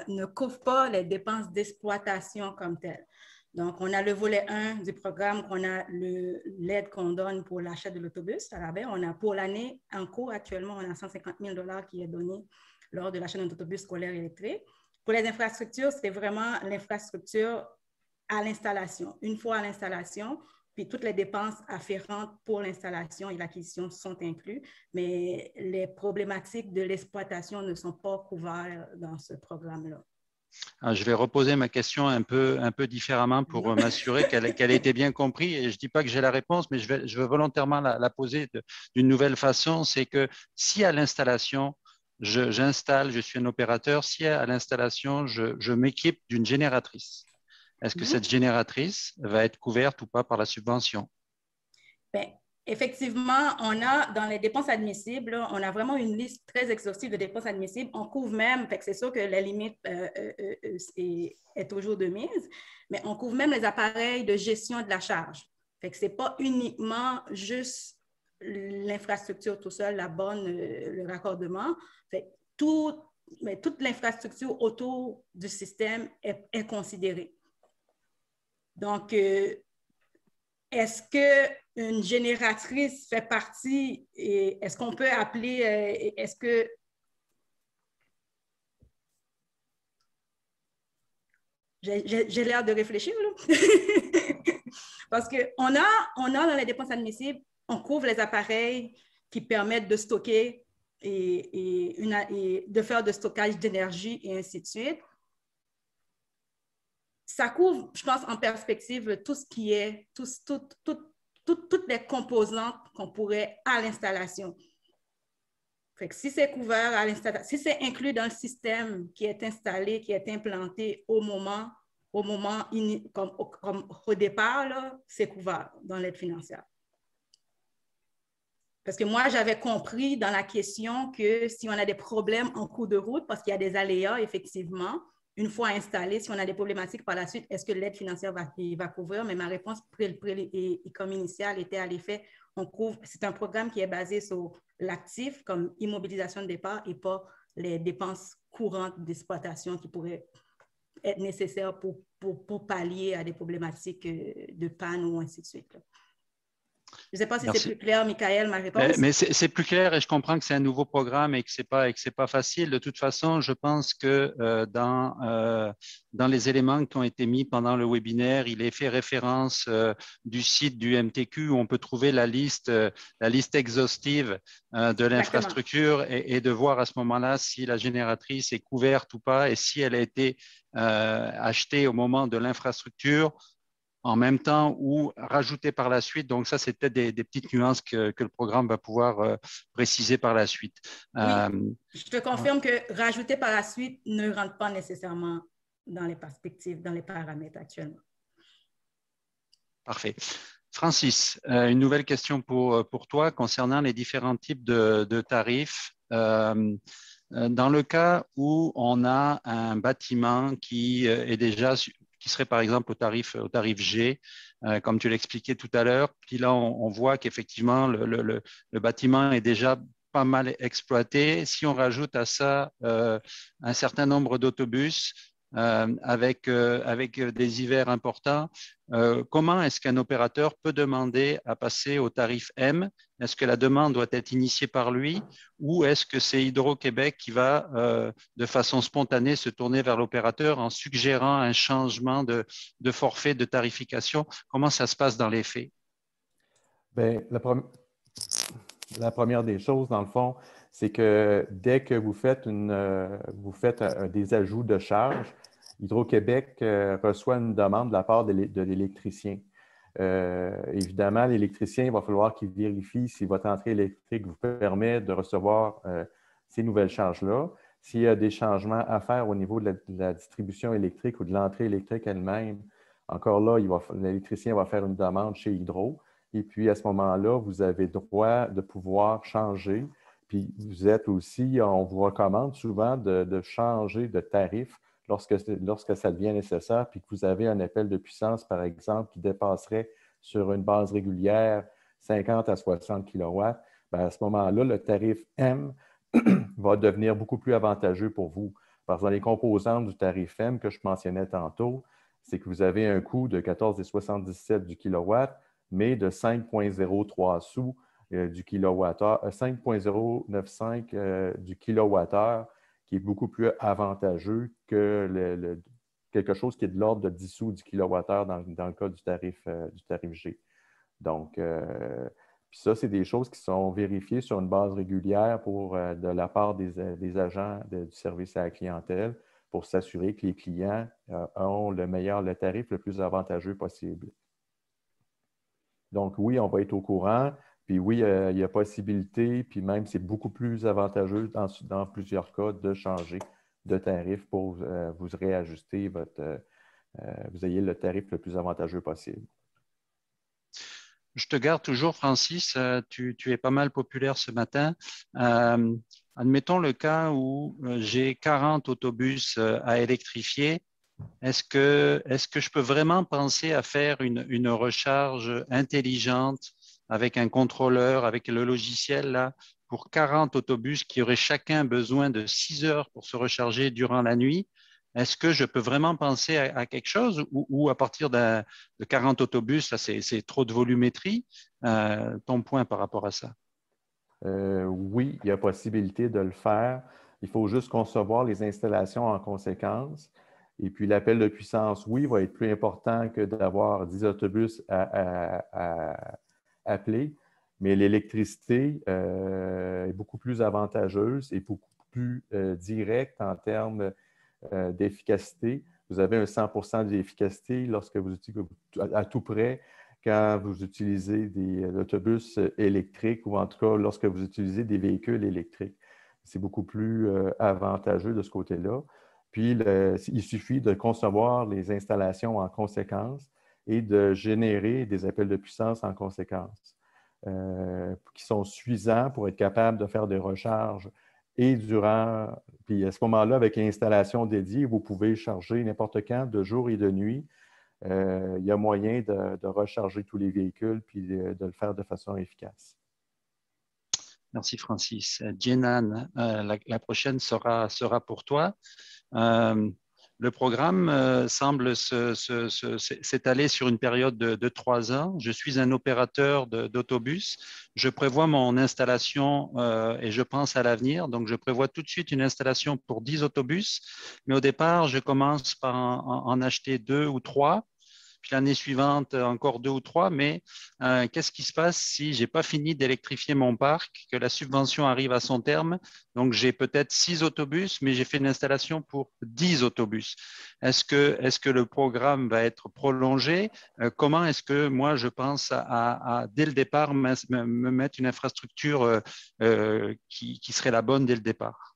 ne couvre pas les dépenses d'exploitation comme telles. Donc, on a le volet 1 du programme, on a l'aide qu'on donne pour l'achat de l'autobus à la baie. On a pour l'année en cours, actuellement, on a 150 000 $ qui est donné lors de l'achat d'un autobus scolaire électrique. Pour les infrastructures, c'est vraiment l'infrastructure à l'installation. Une fois à l'installation, puis toutes les dépenses afférentes pour l'installation et l'acquisition sont incluses, mais les problématiques de l'exploitation ne sont pas couvertes dans ce programme-là. Je vais reposer ma question un peu différemment pour m'assurer qu'elle ait été bien comprise. Et je ne dis pas que j'ai la réponse, mais je veux volontairement la poser d'une nouvelle façon. C'est que si à l'installation, j'installe, je suis un opérateur, si à l'installation, je m'équipe d'une génératrice, est-ce que cette génératrice va être couverte ou pas par la subvention? Bien, effectivement, on a dans les dépenses admissibles, là, on a vraiment une liste très exhaustive de dépenses admissibles. On couvre même, c'est sûr que la limite est toujours de mise, mais on couvre même les appareils de gestion de la charge. Ce n'est pas uniquement juste l'infrastructure tout seul, la borne, le raccordement. Toute l'infrastructure autour du système est considérée. Donc, est-ce qu'une génératrice fait partie, et est-ce qu'on peut appeler, est-ce que... J'ai l'air de réfléchir, là. Parce qu'on a dans les dépenses admissibles, on couvre les appareils qui permettent de stocker et de faire de stockage d'énergie et ainsi de suite. Ça couvre, je pense, en perspective, tout ce qui est, toutes les composantes qu'on pourrait à l'installation. Si c'est couvert à l'installation, si c'est inclus dans le système qui est installé, qui est implanté comme au départ, c'est couvert dans l'aide financière. Parce que moi, j'avais compris dans la question que si on a des problèmes en cours de route, parce qu'il y a des aléas, effectivement, une fois installé, si on a des problématiques par la suite, est-ce que l'aide financière va couvrir? Mais ma réponse comme initiale était à l'effet, on couvre, c'est un programme qui est basé sur l'actif comme immobilisation de départ et pas les dépenses courantes d'exploitation qui pourraient être nécessaires pour pallier à des problématiques de panne ou ainsi de suite. Je ne sais pas si c'est plus clair, Michael, ma réponse. Mais c'est plus clair et je comprends que c'est un nouveau programme et que ce n'est pas facile. De toute façon, je pense que dans les éléments qui ont été mis pendant le webinaire, il est fait référence du site du MTQ où on peut trouver la liste exhaustive de l'infrastructure et de voir à ce moment-là si la génératrice est couverte ou pas et si elle a été achetée au moment de l'infrastructure en même temps ou rajouter par la suite. Donc, ça, c'est peut-être des petites nuances que le programme va pouvoir préciser par la suite. Oui, je te confirme que rajouter par la suite ne rentre pas nécessairement dans les perspectives, dans les paramètres actuellement. Parfait. Francis, une nouvelle question pour toi concernant les différents types de tarifs. Dans le cas où on a un bâtiment qui est déjà qui serait par exemple au tarif G, comme tu l'expliquais tout à l'heure. Puis là, on voit qu'effectivement, le bâtiment est déjà pas mal exploité. Si on rajoute à ça un certain nombre d'autobus avec des hivers importants, comment est-ce qu'un opérateur peut demander à passer au tarif M? Est-ce que la demande doit être initiée par lui ou est-ce que c'est Hydro-Québec qui va de façon spontanée se tourner vers l'opérateur en suggérant un changement de forfait, de tarification? Comment ça se passe dans les faits? Bien, la première des choses, dans le fond, c'est que dès que vous faites des ajouts de charges, Hydro-Québec reçoit une demande de la part de l'électricien. Évidemment, l'électricien, il va falloir qu'il vérifie si votre entrée électrique vous permet de recevoir ces nouvelles charges-là. S'il y a des changements à faire au niveau de la distribution électrique ou de l'entrée électrique elle-même, encore là, l'électricien va faire une demande chez Hydro. Et puis, à ce moment-là, vous avez droit de pouvoir changer. Puis, vous êtes aussi, on vous recommande souvent de changer de tarif lorsque ça devient nécessaire, puis que vous avez un appel de puissance, par exemple, qui dépasserait sur une base régulière 50 à 60 kW, bien à ce moment-là, le tarif M va devenir beaucoup plus avantageux pour vous. Parce que dans les composantes du tarif M que je mentionnais tantôt, c'est que vous avez un coût de 14,77 du kilowatt, mais de 5,03 sous du kilowattheure, 5,095 du kilowattheure, qui est beaucoup plus avantageux que quelque chose qui est de l'ordre de 10 sous du kilowattheure dans le cas du tarif G. Donc, puis ça, c'est des choses qui sont vérifiées sur une base régulière de la part des agents du service à la clientèle pour s'assurer que les clients ont le tarif le plus avantageux possible. Donc, oui, on va être au courant. Puis oui, il y a possibilité, puis même c'est beaucoup plus avantageux dans plusieurs cas de changer de tarif pour vous réajuster vous ayez le tarif le plus avantageux possible. Je te garde toujours, Francis. Tu es pas mal populaire ce matin. Admettons le cas où j'ai 40 autobus à électrifier. Est-ce que je peux vraiment penser à faire une recharge intelligente avec un contrôleur, avec le logiciel là, pour 40 autobus qui auraient chacun besoin de 6 heures pour se recharger durant la nuit? Est-ce que je peux vraiment penser à quelque chose ou à partir de 40 autobus, ça c'est trop de volumétrie? Ton point par rapport à ça? Oui, il y a possibilité de le faire. Il faut juste concevoir les installations en conséquence. Et puis, l'appel de puissance, oui, va être plus important que d'avoir 10 autobus à appeler, mais l'électricité est beaucoup plus avantageuse et beaucoup plus directe en termes d'efficacité. Vous avez un 100 d'efficacité lorsque vous utilisez à tout près quand vous utilisez des autobus électriques ou en tout cas lorsque vous utilisez des véhicules électriques. C'est beaucoup plus avantageux de ce côté-là. Puis, il suffit de concevoir les installations en conséquence et de générer des appels de puissance en conséquence qui sont suffisants pour être capable de faire des recharges et puis à ce moment-là, avec l'installation dédiée, vous pouvez charger n'importe quand, de jour et de nuit. Il y a moyen de recharger tous les véhicules puis de le faire de façon efficace. Merci, Francis. Jenan, la prochaine sera pour toi. Le programme semble s'étaler sur une période de 3 ans. Je suis un opérateur d'autobus. Je prévois mon installation et je pense à l'avenir. Donc, je prévois tout de suite une installation pour 10 autobus. Mais au départ, je commence par en acheter 2 ou 3. Puis l'année suivante, encore 2 ou 3. Mais qu'est-ce qui se passe si je n'ai pas fini d'électrifier mon parc, que la subvention arrive à son terme? Donc, j'ai peut-être 6 autobus, mais j'ai fait une installation pour 10 autobus. Est-ce que le programme va être prolongé? Comment est-ce que moi, je pense dès le départ, me mettre une infrastructure qui serait la bonne dès le départ?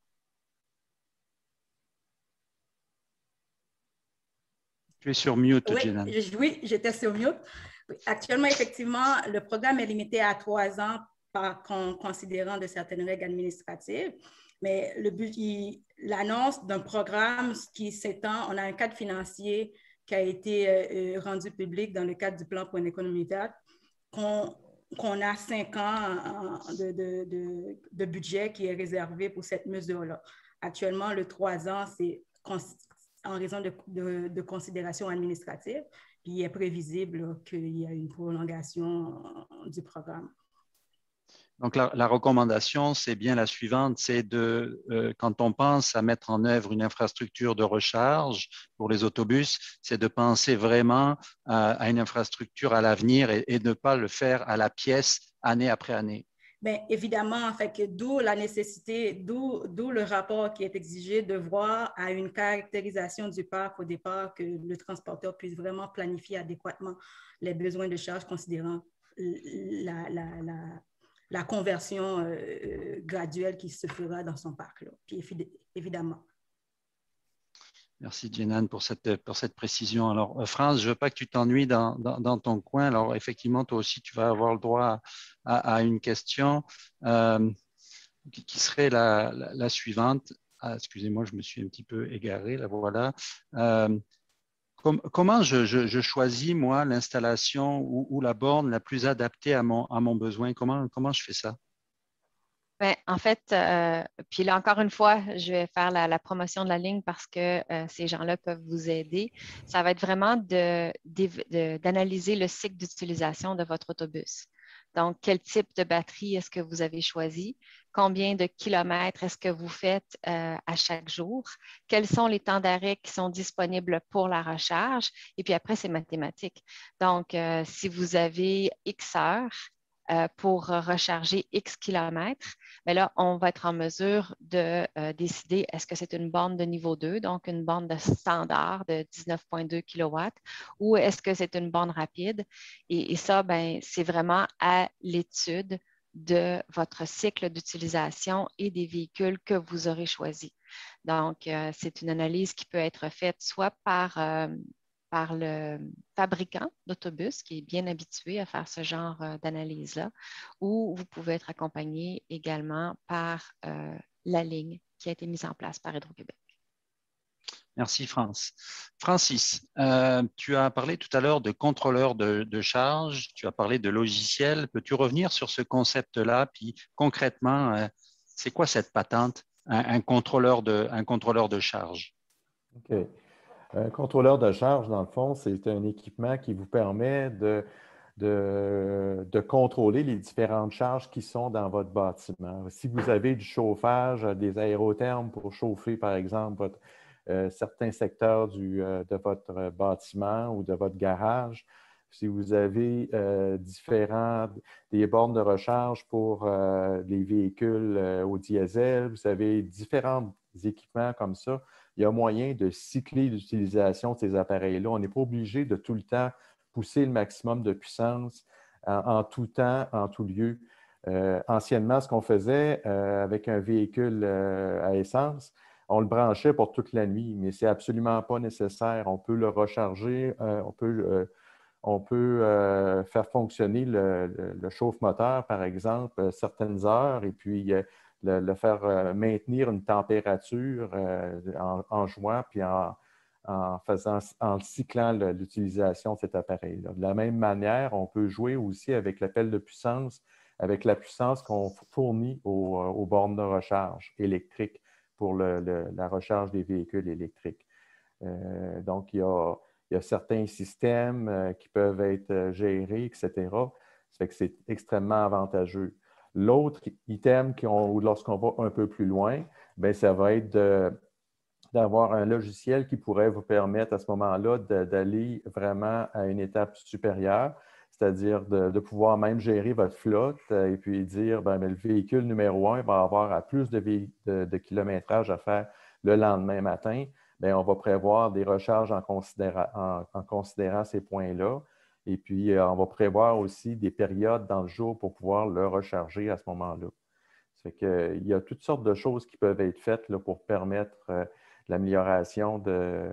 Tu es sur mute, Jenan. Oui, j'étais sur mute. Actuellement, effectivement, le programme est limité à 3 ans considérant de certaines règles administratives. Mais le but, l'annonce d'un programme qui s'étend, on a un cadre financier qui a été rendu public dans le cadre du plan pour une économie verte, qu'on a 5 ans de budget qui est réservé pour cette mesure-là. Actuellement, le 3 ans, c'est en raison de considérations administratives, puis il est prévisible qu'il y a une prolongation du programme. Donc, la recommandation, c'est bien la suivante, c'est quand on pense à mettre en œuvre une infrastructure de recharge pour les autobus, c'est de penser vraiment à une infrastructure à l'avenir et ne pas le faire à la pièce année après année. Bien, évidemment, en fait, d'où la nécessité, d'où le rapport qui est exigé de voir à une caractérisation du parc au départ que le transporteur puisse vraiment planifier adéquatement les besoins de charge considérant la conversion graduelle qui se fera dans son parc. Là. Puis évidemment. Merci, Jenan, pour cette précision. Alors, France, je ne veux pas que tu t'ennuies dans ton coin. Alors, effectivement, toi aussi, tu vas avoir le droit à une question qui serait la suivante. Ah, excusez-moi, je me suis un petit peu égaré. Là, voilà. Comment je choisis, moi, l'installation ou la borne la plus adaptée à mon besoin? Comment je fais ça? Ben, en fait, puis là, encore une fois, je vais faire la promotion de la ligne parce que ces gens-là peuvent vous aider. Ça va être vraiment d'analyser le cycle d'utilisation de votre autobus. Donc, quel type de batterie est-ce que vous avez choisi? Combien de kilomètres est-ce que vous faites à chaque jour? Quels sont les temps d'arrêt qui sont disponibles pour la recharge? Et puis après, c'est mathématique. Donc, si vous avez X heures, pour recharger X kilomètres, mais là, on va être en mesure de décider est-ce que c'est une borne de niveau 2, donc une borne de standard de 19,2 kW, ou est-ce que c'est une borne rapide. Et ça, ben, c'est vraiment à l'étude de votre cycle d'utilisation et des véhicules que vous aurez choisis. Donc, c'est une analyse qui peut être faite soit par le fabricant d'autobus qui est bien habitué à faire ce genre d'analyse-là, ou vous pouvez être accompagné également par la ligne qui a été mise en place par Hydro-Québec. Merci, Francis, tu as parlé tout à l'heure de contrôleur de charge, tu as parlé de logiciel. Peux-tu revenir sur ce concept-là? Puis concrètement, c'est quoi cette patente, un contrôleur de charge? OK. Un contrôleur de charge, dans le fond, c'est un équipement qui vous permet de contrôler les différentes charges qui sont dans votre bâtiment. Si vous avez du chauffage, des aérothermes pour chauffer, par exemple, certains secteurs de votre bâtiment ou de votre garage, si vous avez des bornes de recharge pour les véhicules au diesel, vous avez différents équipements comme ça, il y a moyen de cycler l'utilisation de ces appareils-là. On n'est pas obligé de tout le temps pousser le maximum de puissance en tout temps, en tout lieu. Anciennement, ce qu'on faisait avec un véhicule à essence, on le branchait pour toute la nuit, mais ce n'est absolument pas nécessaire. On peut le recharger, on peut faire fonctionner le chauffe-moteur, par exemple, certaines heures, et puis le faire maintenir une température en jouant, puis en cyclant l'utilisation de cet appareil-là. De la même manière, on peut jouer aussi avec l'appel de puissance, avec la puissance qu'on fournit aux bornes de recharge électriques pour la recharge des véhicules électriques. Donc, il y a certains systèmes qui peuvent être gérés, etc. Ça fait que c'est extrêmement avantageux. L'autre item, lorsqu'on va un peu plus loin, bien, ça va être d'avoir un logiciel qui pourrait vous permettre à ce moment-là d'aller vraiment à une étape supérieure, c'est-à-dire de pouvoir même gérer votre flotte et puis dire, bien, le véhicule numéro 1 va avoir plus de kilométrage à faire le lendemain matin. Bien, on va prévoir des recharges en considérant ces points-là. Et puis, on va prévoir aussi des périodes dans le jour pour pouvoir le recharger à ce moment-là. Ça fait qu'il y a toutes sortes de choses qui peuvent être faites là, pour permettre l'amélioration de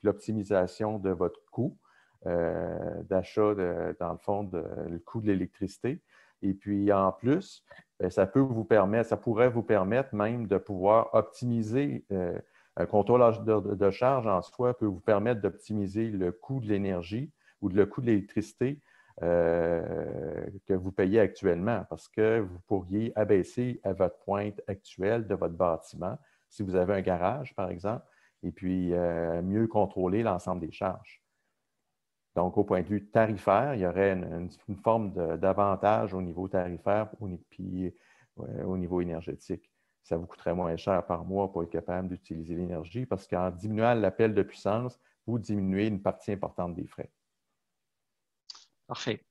l'optimisation de votre coût d'achat, dans le fond, le coût de l'électricité. Et puis, en plus, ça pourrait vous permettre même de pouvoir optimiser un contrôleur de charge en soi peut vous permettre d'optimiser le coût de l'énergie ou le coût de l'électricité que vous payez actuellement parce que vous pourriez abaisser à votre pointe actuelle de votre bâtiment, si vous avez un garage, par exemple, et puis mieux contrôler l'ensemble des charges. Donc, au point de vue tarifaire, il y aurait une forme d'avantage au niveau tarifaire puis au niveau énergétique. Ça vous coûterait moins cher par mois pour être capable d'utiliser l'énergie parce qu'en diminuant l'appel de puissance, vous diminuez une partie importante des frais. Parfait.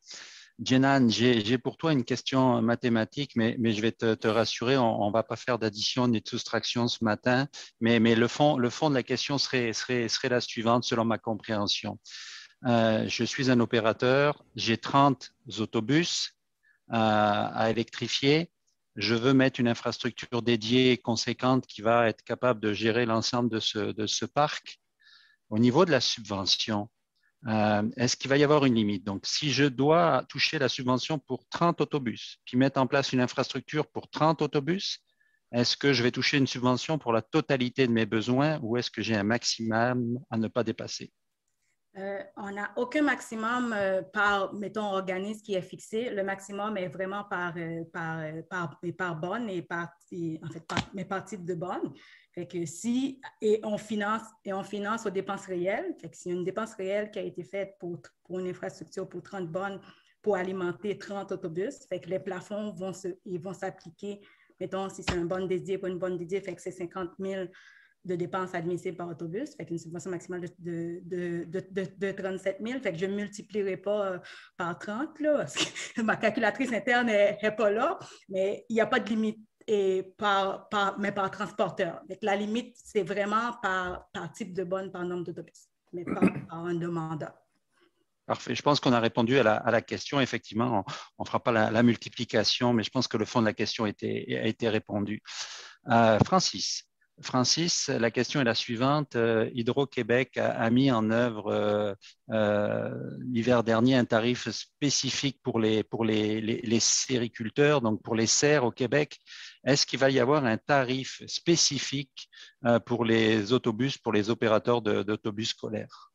Jenan, j'ai pour toi une question mathématique, mais je vais te rassurer, on ne va pas faire d'addition ni de soustraction ce matin, mais le fond de la question serait la suivante selon ma compréhension. Je suis un opérateur, j'ai 30 autobus à électrifier. Je veux mettre une infrastructure dédiée conséquente qui va être capable de gérer l'ensemble de ce parc. Au niveau de la subvention, est-ce qu'il va y avoir une limite? Donc, si je dois toucher la subvention pour 30 autobus, puis mettre en place une infrastructure pour 30 autobus, est-ce que je vais toucher une subvention pour la totalité de mes besoins ou est-ce que j'ai un maximum à ne pas dépasser? On n'a aucun maximum par, mettons, organisme qui est fixé. Le maximum est vraiment par bonne mais par type de bonne. Fait que on finance aux dépenses réelles. Fait que s'il y a une dépense réelle qui a été faite pour une infrastructure pour 30 bonnes pour alimenter 30 autobus, fait que les plafonds vont s'appliquer. Mettons, si c'est un bonne dédié pour une bonne dédiée, fait que c'est 50 000 de dépenses admissibles par autobus, fait qu'une subvention maximale de 37 000, fait que je ne multiplierai pas par 30, là, parce que ma calculatrice interne n'est pas là, mais il n'y a pas de limite mais par transporteur. Donc, la limite, c'est vraiment par type de bonne, par nombre d'autobus, mais pas par un demandeur. Parfait. Je pense qu'on a répondu à la question. Effectivement, on ne fera pas la multiplication, mais je pense que le fond de la question a été répondu. Francis, la question est la suivante. Hydro-Québec a mis en œuvre l'hiver dernier un tarif spécifique pour les sériculteurs, donc pour les serres au Québec. Est-ce qu'il va y avoir un tarif spécifique pour les autobus, pour les opérateurs d'autobus scolaires?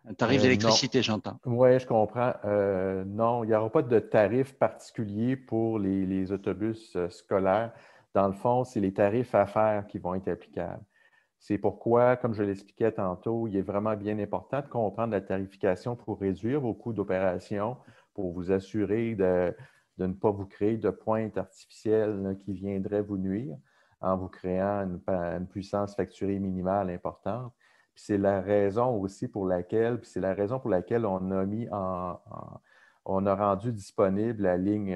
Un tarif d'électricité, j'entends. Oui, je comprends. Non, il n'y aura pas de tarif particulier pour les autobus scolaires. Dans le fond, c'est les tarifs affaires qui vont être applicables. C'est pourquoi, comme je l'expliquais tantôt, il est vraiment bien important de comprendre la tarification pour réduire vos coûts d'opération, pour vous assurer de ne pas vous créer de pointe artificielle qui viendrait vous nuire en vous créant une puissance facturée minimale importante. C'est la raison aussi pour laquelle, on a rendu disponible la ligne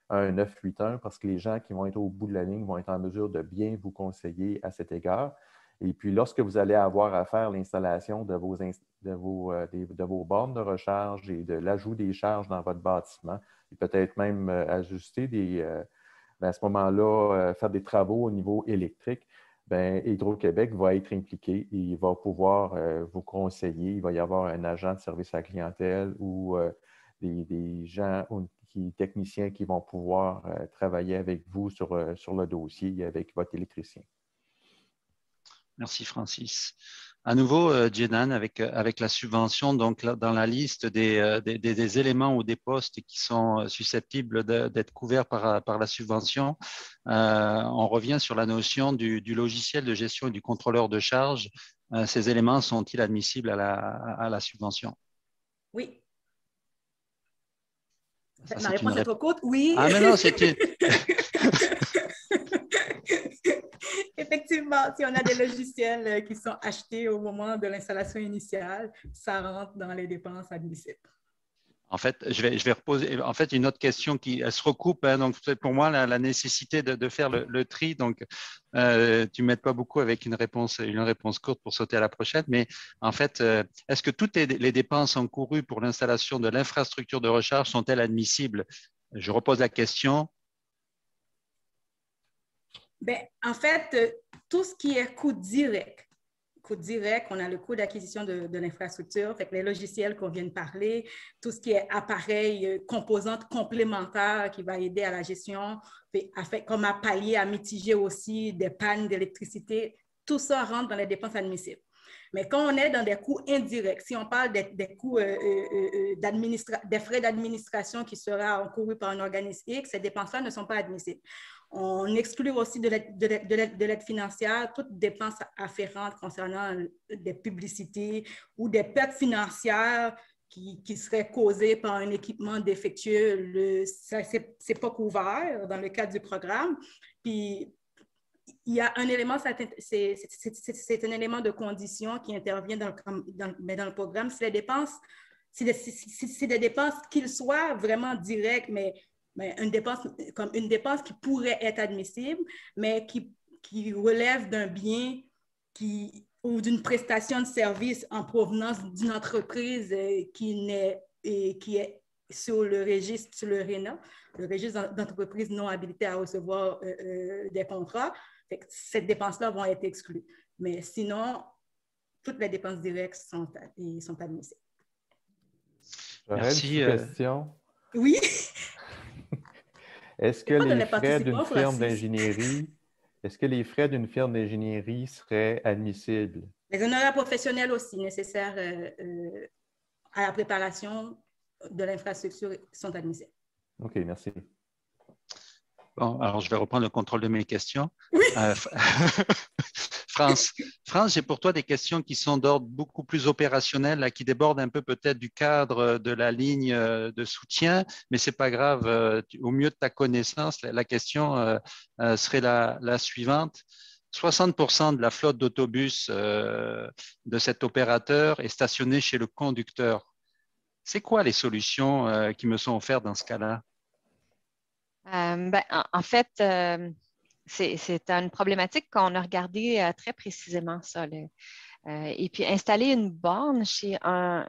1-877-512-1981 parce que les gens qui vont être au bout de la ligne vont être en mesure de bien vous conseiller à cet égard. Et puis, lorsque vous allez avoir à faire l'installation de vos bornes de recharge et de l'ajout des charges dans votre bâtiment, et peut-être même ajuster à ce moment-là, faire des travaux au niveau électrique, Hydro-Québec va être impliqué et il va pouvoir vous conseiller. Il va y avoir un agent de service à la clientèle ou des gens, techniciens qui vont pouvoir travailler avec vous sur le dossier et avec votre électricien. Merci, Francis. À nouveau, Jenan, avec la subvention, donc dans la liste des éléments ou des postes qui sont susceptibles d'être couverts par la subvention, on revient sur la notion du logiciel de gestion et du contrôleur de charge. Ces éléments sont-ils admissibles à la subvention? Oui. Ma réponse est trop courte? Oui. Ah, mais non, c'était... Effectivement, si on a des logiciels qui sont achetés au moment de l'installation initiale, ça rentre dans les dépenses admissibles. En fait, je vais reposer une autre question qui elle se recoupe. Donc, pour moi, la nécessité de faire le tri. Donc, tu ne m'aides pas beaucoup avec une réponse courte pour sauter à la prochaine. Mais en fait, est-ce que toutes les dépenses encourues pour l'installation de l'infrastructure de recharge sont-elles admissibles? Je repose la question. En fait, tout ce qui est coût direct, on a le coût d'acquisition de l'infrastructure, fait que les logiciels qu'on vient de parler, tout ce qui est appareil, composantes complémentaires qui va aider à la gestion, comme à pallier, à mitiger aussi des pannes d'électricité, tout ça rentre dans les dépenses admissibles. Mais quand on est dans des coûts indirects, si on parle des coûts des frais d'administration qui sera encourus par un organisme X, ces dépenses-là ne sont pas admissibles. On exclut aussi de l'aide financière toute dépense afférente concernant des publicités ou des pertes financières qui seraient causées par un équipement défectueux. Ce n'est pas couvert dans le cadre du programme. Puis, il y a un élément, c'est un élément de condition qui intervient dans le programme. C'est des dépenses qu'ils soient vraiment directes, mais une dépense qui pourrait être admissible, mais qui relève d'un bien ou d'une prestation de service en provenance d'une entreprise qui est sur le RENA, le registre d'entreprises non habilitées à recevoir des contrats. Ces dépenses-là vont être exclues. Mais sinon, toutes les dépenses directes sont admissibles. J'aurais une question. Oui. Est-ce que les frais d'une firme d'ingénierie seraient admissibles Les honoraires professionnels aussi nécessaires à la préparation de l'infrastructure sont admissibles. OK, merci. Bon, alors je vais reprendre le contrôle de mes questions. Oui. France, j'ai pour toi des questions qui sont d'ordre beaucoup plus opérationnel, là, qui débordent un peu peut-être du cadre de la ligne de soutien, mais ce n'est pas grave. Au mieux de ta connaissance, la question serait la suivante. 60% de la flotte d'autobus de cet opérateur est stationnée chez le conducteur. C'est quoi les solutions qui me sont offertes dans ce cas-là? En fait, c'est une problématique qu'on a regardée très précisément, ça. Et puis, installer une borne chez un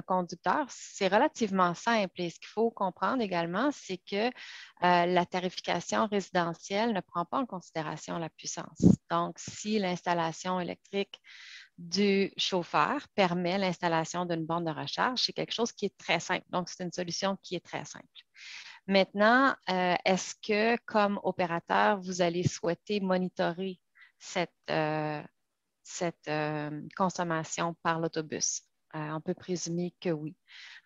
conducteur, c'est relativement simple. Et ce qu'il faut comprendre également, c'est que la tarification résidentielle ne prend pas en considération la puissance. Donc, si l'installation électrique du chauffeur permet l'installation d'une borne de recharge, c'est quelque chose qui est très simple. Donc, c'est une solution qui est très simple. Maintenant, est-ce que, comme opérateur, vous allez souhaiter monitorer cette consommation par l'autobus? On peut présumer que oui.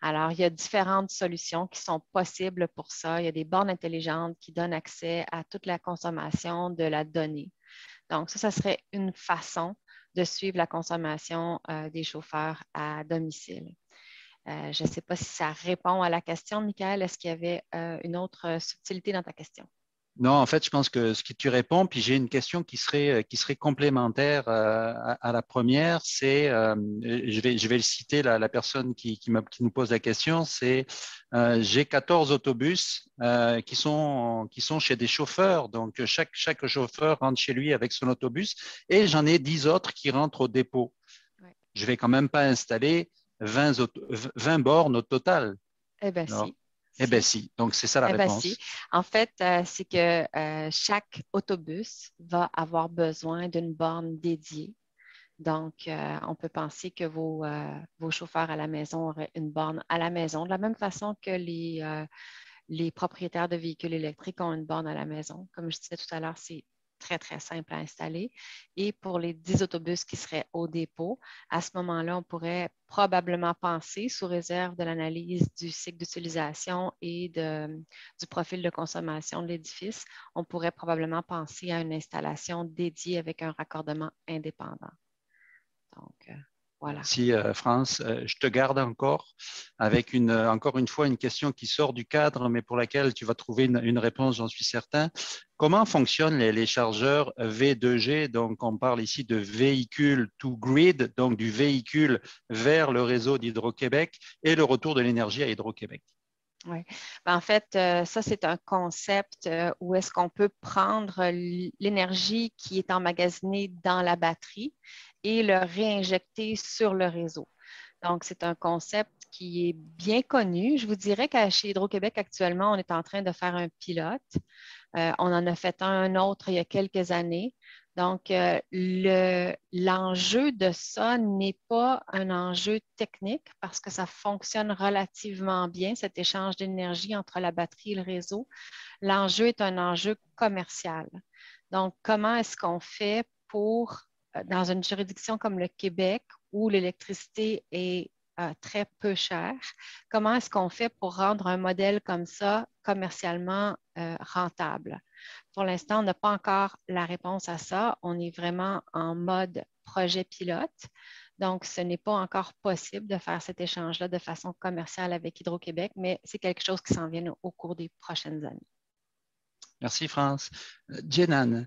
Alors, il y a différentes solutions qui sont possibles pour ça. Il y a des bornes intelligentes qui donnent accès à toute la consommation de la donnée. Donc, ça serait une façon de suivre la consommation des chauffeurs à domicile. Je ne sais pas si ça répond à la question, Michael. Est-ce qu'il y avait une autre subtilité dans ta question? Non, en fait, je pense que ce que tu réponds, puis j'ai une question qui serait complémentaire à la première, c'est, je vais le citer, la personne qui nous pose la question, c'est j'ai 14 autobus qui sont chez des chauffeurs, donc chaque chauffeur rentre chez lui avec son autobus, et j'en ai 10 autres qui rentrent au dépôt. Ouais. Je ne vais quand même pas installer 20 bornes au total. Eh bien, si. Eh bien, si. Donc, c'est ça la réponse. Si. En fait, c'est que chaque autobus va avoir besoin d'une borne dédiée. Donc, on peut penser que vos chauffeurs à la maison auraient une borne à la maison, de la même façon que les propriétaires de véhicules électriques ont une borne à la maison. Comme je disais tout à l'heure, c'est très, très simple à installer. Et pour les 10 autobus qui seraient au dépôt, à ce moment-là, on pourrait probablement penser, sous réserve de l'analyse du cycle d'utilisation et du profil de consommation de l'édifice, on pourrait probablement penser à une installation dédiée avec un raccordement indépendant. Donc, voilà. Merci, France. Je te garde encore avec encore une fois une question qui sort du cadre, mais pour laquelle tu vas trouver une réponse, j'en suis certain. Comment fonctionnent les chargeurs V2G? Donc, on parle ici de véhicule to grid, donc du véhicule vers le réseau d'Hydro-Québec et le retour de l'énergie à Hydro-Québec. Oui. En fait, ça, c'est un concept où est-ce qu'on peut prendre l'énergie qui est emmagasinée dans la batterie et le réinjecter sur le réseau. Donc, c'est un concept qui est bien connu. Je vous dirais qu'à chez Hydro-Québec, actuellement, on est en train de faire un pilote. On en a fait un autre il y a quelques années. Donc, l'enjeu de ça n'est pas un enjeu technique parce que ça fonctionne relativement bien, cet échange d'énergie entre la batterie et le réseau. L'enjeu est un enjeu commercial. Donc, comment est-ce qu'on fait pour, dans une juridiction comme le Québec, où l'électricité est très peu chère, comment est-ce qu'on fait pour rendre un modèle comme ça commercialement rentable? Pour l'instant, on n'a pas encore la réponse à ça. On est vraiment en mode projet pilote. Donc, ce n'est pas encore possible de faire cet échange-là de façon commerciale avec Hydro-Québec, mais c'est quelque chose qui s'en vient au cours des prochaines années. Merci, France. Jenan,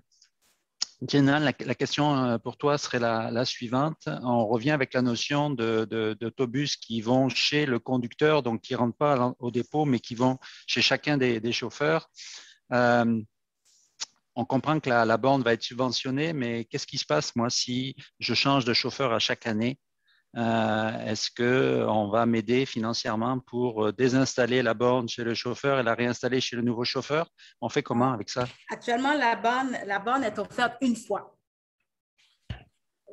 la question pour toi serait la suivante. On revient avec la notion d'autobus qui vont chez le conducteur, donc qui ne rentrent pas au dépôt, mais qui vont chez chacun des chauffeurs. On comprend que la borne va être subventionnée, mais qu'est-ce qui se passe, moi, si je change de chauffeur à chaque année? Est-ce qu'on va m'aider financièrement pour désinstaller la borne chez le chauffeur et la réinstaller chez le nouveau chauffeur? On fait comment avec ça? Actuellement, la borne est offerte une fois.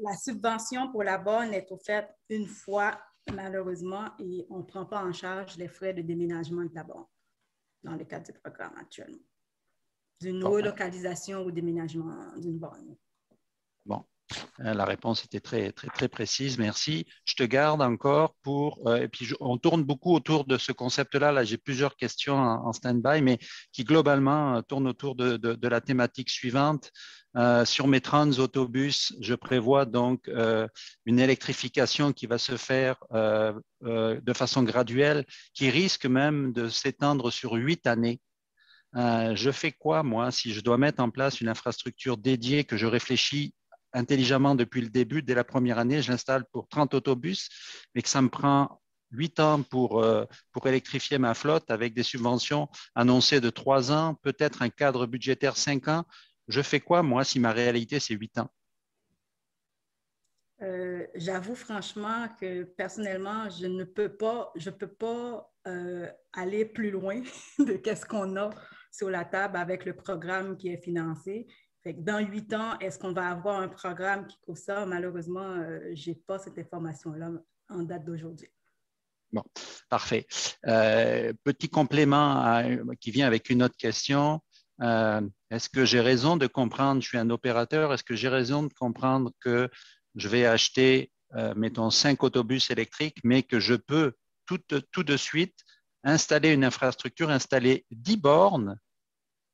La subvention pour la borne est offerte une fois, malheureusement, et on ne prend pas en charge les frais de déménagement de la borne dans le cadre du programme actuellement, d'une relocalisation ou déménagement d'une borne. Bon, La réponse était très, très, très précise. Merci. Je te garde encore pour… et puis, on tourne beaucoup autour de ce concept-là. Là, j'ai plusieurs questions en stand-by, mais qui globalement tournent autour de la thématique suivante. Sur mes trans-autobus, je prévois donc une électrification qui va se faire de façon graduelle, qui risque même de s'étendre sur 8 années. Je fais quoi, moi, si je dois mettre en place une infrastructure dédiée que je réfléchis intelligemment depuis le début, dès la première année, je l'installe pour 30 autobus, mais que ça me prend 8 ans pour électrifier ma flotte avec des subventions annoncées de 3 ans, peut-être un cadre budgétaire 5 ans. Je fais quoi, moi, si ma réalité, c'est 8 ans? J'avoue franchement que personnellement, je ne peux pas, aller plus loin de ce qu'on a sur la table avec le programme qui est financé. Fait que dans 8 ans, est-ce qu'on va avoir un programme qui couvre ça? Malheureusement, je n'ai pas cette information-là en date d'aujourd'hui. Bon, parfait. Petit complément qui vient avec une autre question. Est-ce que j'ai raison de comprendre, je suis un opérateur, est-ce que j'ai raison de comprendre que je vais acheter, mettons, 5 autobus électriques, mais que je peux tout de suite installer une infrastructure, installer 10 bornes,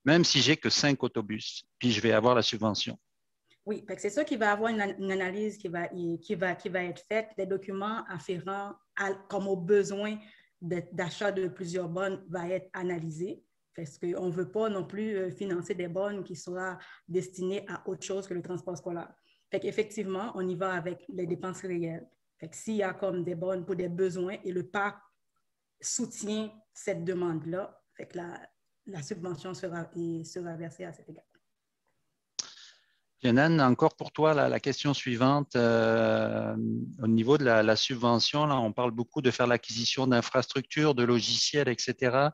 même si j'ai que 5 autobus, puis je vais avoir la subvention? Oui, c'est sûr qu'il va y avoir une analyse qui va être faite, des documents afférents comme aux besoins d'achat de plusieurs bornes va être analysé, parce qu'on ne veut pas non plus financer des bornes qui soient destinées à autre chose que le transport scolaire. Fait qu'effectivement, on y va avec les dépenses réelles. Fait que s'il y a comme des bornes pour des besoins et le parc soutient cette demande-là, fait que la subvention sera versée à cet égard. Jeanne, encore pour toi, la question suivante, au niveau de la subvention, là, on parle beaucoup de faire l'acquisition d'infrastructures, de logiciels, etc.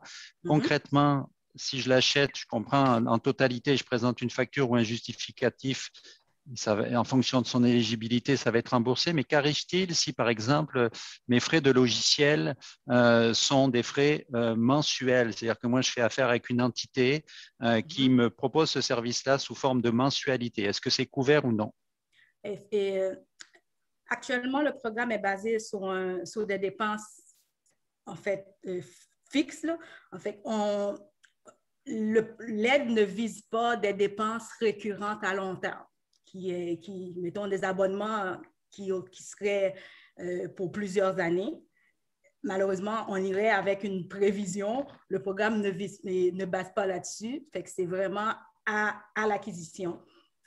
Concrètement, si je l'achète, je comprends en totalité, je présente une facture ou un justificatif, en fonction de son éligibilité, ça va être remboursé. Mais qu'arrive-t-il si, par exemple, mes frais de logiciel sont des frais mensuels? C'est-à-dire que moi, je fais affaire avec une entité qui me propose ce service-là sous forme de mensualité. Est-ce que c'est couvert ou non? Actuellement, le programme est basé sur des dépenses, en fait, fixes. Là. En fait, l'aide ne vise pas des dépenses récurrentes à long terme. Mettons, des abonnements qui seraient pour plusieurs années. Malheureusement, on irait avec une prévision. Le programme ne base pas là-dessus. Fait que c'est vraiment à l'acquisition.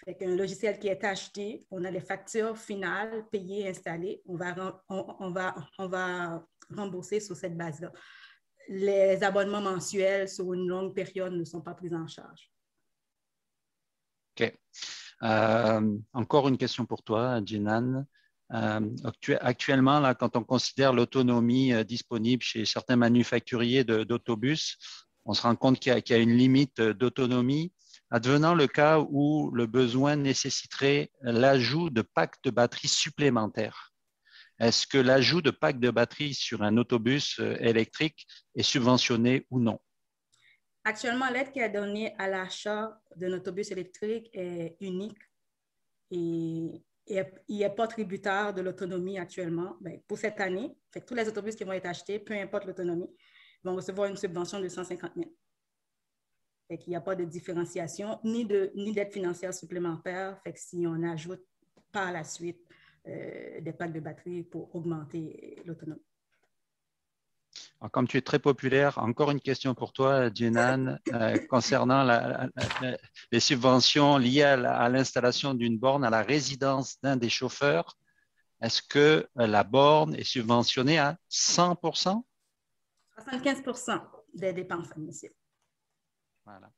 Fait qu'un logiciel qui est acheté, on a les factures finales, payées, installées. On va rembourser sur cette base-là. Les abonnements mensuels sur une longue période ne sont pas pris en charge. OK. Encore une question pour toi, Jeanne. Actuellement, là, quand on considère l'autonomie disponible chez certains manufacturiers d'autobus, on se rend compte qu'il y a une limite d'autonomie. Advenant le cas où le besoin nécessiterait l'ajout de packs de batterie supplémentaires, est-ce que l'ajout de packs de batterie sur un autobus électrique est subventionné ou non? Actuellement, l'aide qui est donnée à l'achat d'un autobus électrique est unique et il n'est pas tributaire de l'autonomie actuellement. Bien, pour cette année, fait que tous les autobus qui vont être achetés, peu importe l'autonomie, vont recevoir une subvention de 150 000. Fait qu'il n'y a pas de différenciation ni d'aide financière supplémentaire. Fait que si on ajoute par la suite des packs de batterie pour augmenter l'autonomie. Alors, comme tu es très populaire, encore une question pour toi, Jeanne, concernant les subventions liées à l'installation d'une borne à la résidence d'un des chauffeurs. Est-ce que la borne est subventionnée à 100%? 75% des dépenses admissibles. Voilà.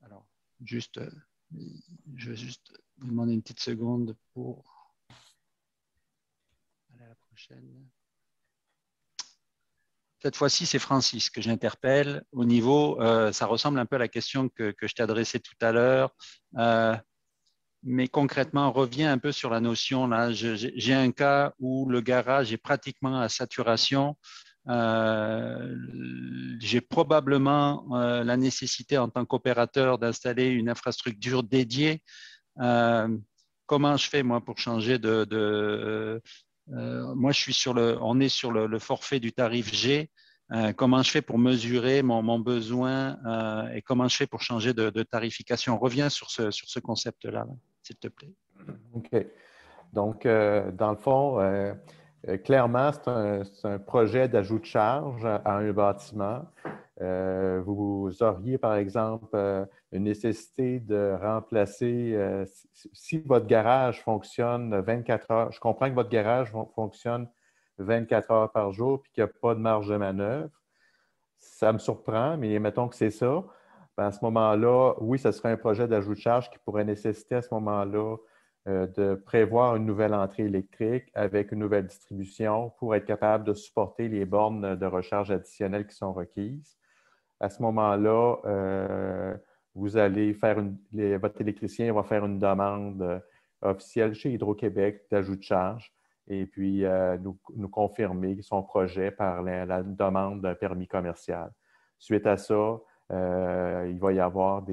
Alors, je vais juste vous demander une petite seconde pour aller à la prochaine. Cette fois-ci, c'est Francis que j'interpelle. Au niveau, ça ressemble un peu à la question que je t'ai adressée tout à l'heure. Mais concrètement, on revient un peu sur la notion. Là, j'ai un cas où le garage est pratiquement à saturation. j'ai probablement la nécessité en tant qu'opérateur d'installer une infrastructure dédiée. Comment je fais, moi, pour changer moi, on est sur le forfait du tarif G. Comment je fais pour mesurer mon besoin et comment je fais pour changer de tarification? Reviens sur ce concept-là, s'il te plaît. OK. Donc, dans le fond, clairement, c'est un projet d'ajout de charge à un bâtiment. Vous auriez, par exemple, une nécessité de remplacer, si votre garage fonctionne 24 heures, je comprends que votre garage fonctionne 24 heures par jour et qu'il n'y a pas de marge de manœuvre. Ça me surprend, mais mettons que c'est ça. Ben, à ce moment-là, oui, ce serait un projet d'ajout de charge qui pourrait nécessiter à ce moment-là de prévoir une nouvelle entrée électrique avec une nouvelle distribution pour être capable de supporter les bornes de recharge additionnelles qui sont requises. À ce moment-là, vous allez faire votre électricien va faire une demande officielle chez Hydro-Québec d'ajout de charge et puis nous confirmer son projet par la demande d'un permis commercial. Suite à ça, il va y avoir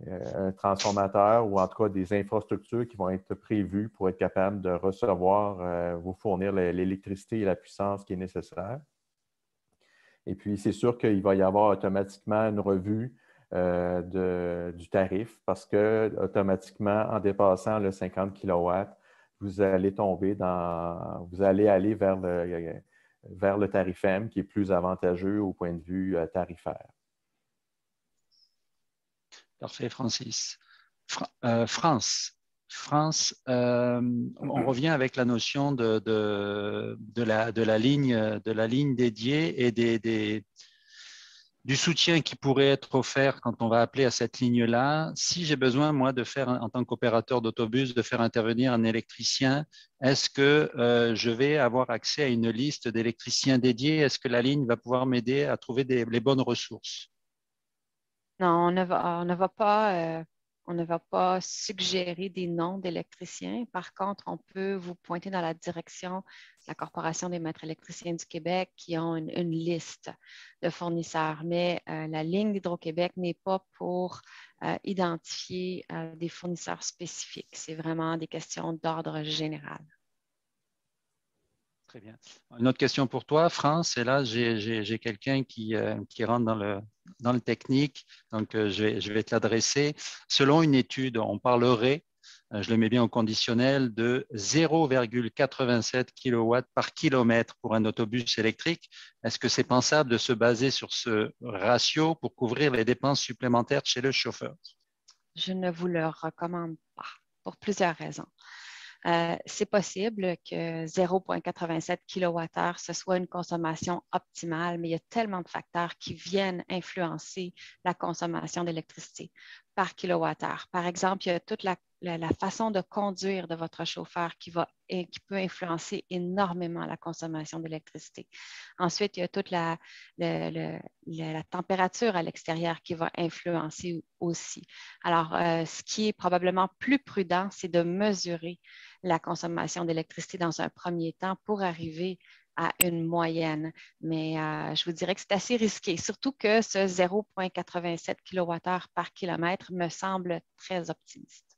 un transformateur ou en tout cas des infrastructures qui vont être prévues pour être capable de recevoir, vous fournir l'électricité et la puissance qui est nécessaire. Et puis, c'est sûr qu'il va y avoir automatiquement une revue du tarif parce que automatiquement, en dépassant le 50 kW, vous allez aller vers le tarif M qui est plus avantageux au point de vue tarifaire. Parfait, Francis. France, on revient avec la notion de la ligne dédiée et du soutien qui pourrait être offert quand on va appeler à cette ligne-là. Si j'ai besoin, moi, en tant qu'opérateur d'autobus, de faire intervenir un électricien, est-ce que je vais avoir accès à une liste d'électriciens dédiés? Est-ce que la ligne va pouvoir m'aider à trouver les bonnes ressources? Non, on ne va pas suggérer des noms d'électriciens. Par contre, on peut vous pointer dans la direction de la Corporation des maîtres électriciens du Québec qui ont une liste de fournisseurs. Mais la ligne d'Hydro-Québec n'est pas pour identifier des fournisseurs spécifiques. C'est vraiment des questions d'ordre général. Très bien. Une autre question pour toi, France. Et là, j'ai quelqu'un qui rentre dans le technique, donc je vais te l'adresser. Selon une étude, on parlerait, je le mets bien au conditionnel, de 0,87 kW par kilomètre pour un autobus électrique. Est-ce que c'est pensable de se baser sur ce ratio pour couvrir les dépenses supplémentaires chez le chauffeur? Je ne vous le recommande pas pour plusieurs raisons. C'est possible que 0,87 kWh, ce soit une consommation optimale, mais il y a tellement de facteurs qui viennent influencer la consommation d'électricité par kilowattheure. Par exemple, il y a toute la façon de conduire de votre chauffeur qui peut influencer énormément la consommation d'électricité. Ensuite, il y a toute la température à l'extérieur qui va influencer aussi. Alors, ce qui est probablement plus prudent, c'est de mesurer la consommation d'électricité dans un premier temps pour arriver à une moyenne. Mais je vous dirais que c'est assez risqué, surtout que ce 0,87 kWh par kilomètre me semble très optimiste.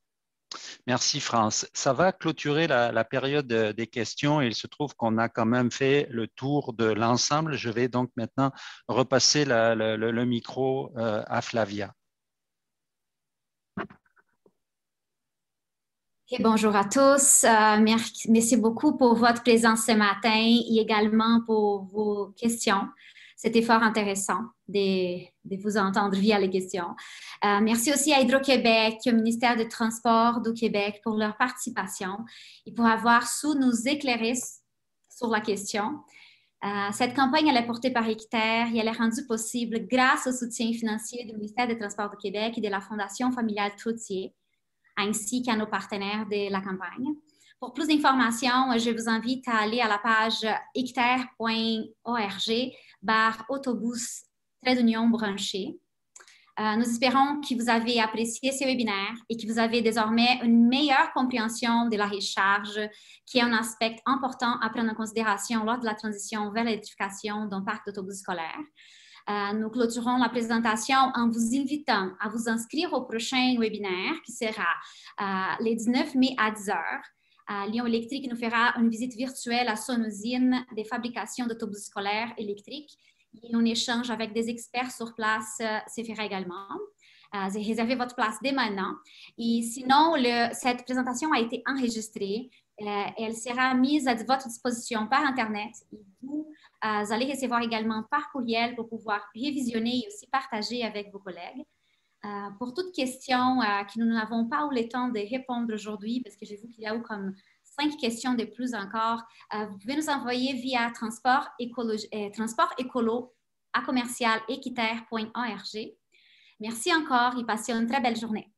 Merci, France. Ça va clôturer la période des questions. Il se trouve qu'on a quand même fait le tour de l'ensemble. Je vais donc maintenant repasser le micro à Flavia. Okay, bonjour à tous. Merci beaucoup pour votre présence ce matin et également pour vos questions. C'était fort intéressant de vous entendre via les questions. Merci aussi à Hydro-Québec, au ministère des Transports du Québec pour leur participation et pour avoir su nous éclairer sur la question. Cette campagne, elle est portée par Équiterre et elle est rendue possible grâce au soutien financier du ministère des Transports du Québec et de la Fondation familiale Troutier, ainsi qu'à nos partenaires de la campagne. Pour plus d'informations, je vous invite à aller à la page équiterre.org/autobus-branché. Nous espérons que vous avez apprécié ce webinaire et que vous avez désormais une meilleure compréhension de la recharge, qui est un aspect important à prendre en considération lors de la transition vers l'électrification d'un parc d'autobus scolaires. Nous clôturons la présentation en vous invitant à vous inscrire au prochain webinaire qui sera le 19 mai à 10 h. Lyon Électrique nous fera une visite virtuelle à son usine de fabrication d'autobus scolaires électriques. Et un échange avec des experts sur place se fera également. Réservez votre place dès maintenant. Et sinon, cette présentation a été enregistrée. Elle sera mise à votre disposition par Internet. Et vous allez recevoir également par courriel pour pouvoir révisionner et aussi partager avec vos collègues. Pour toute question que nous n'avons pas eu le temps de répondre aujourd'hui, parce que j'ai vu qu'il y a eu comme 5 questions de plus encore, vous pouvez nous envoyer via transport écolo à commercial-équiterre.org. Merci encore et passez une très belle journée.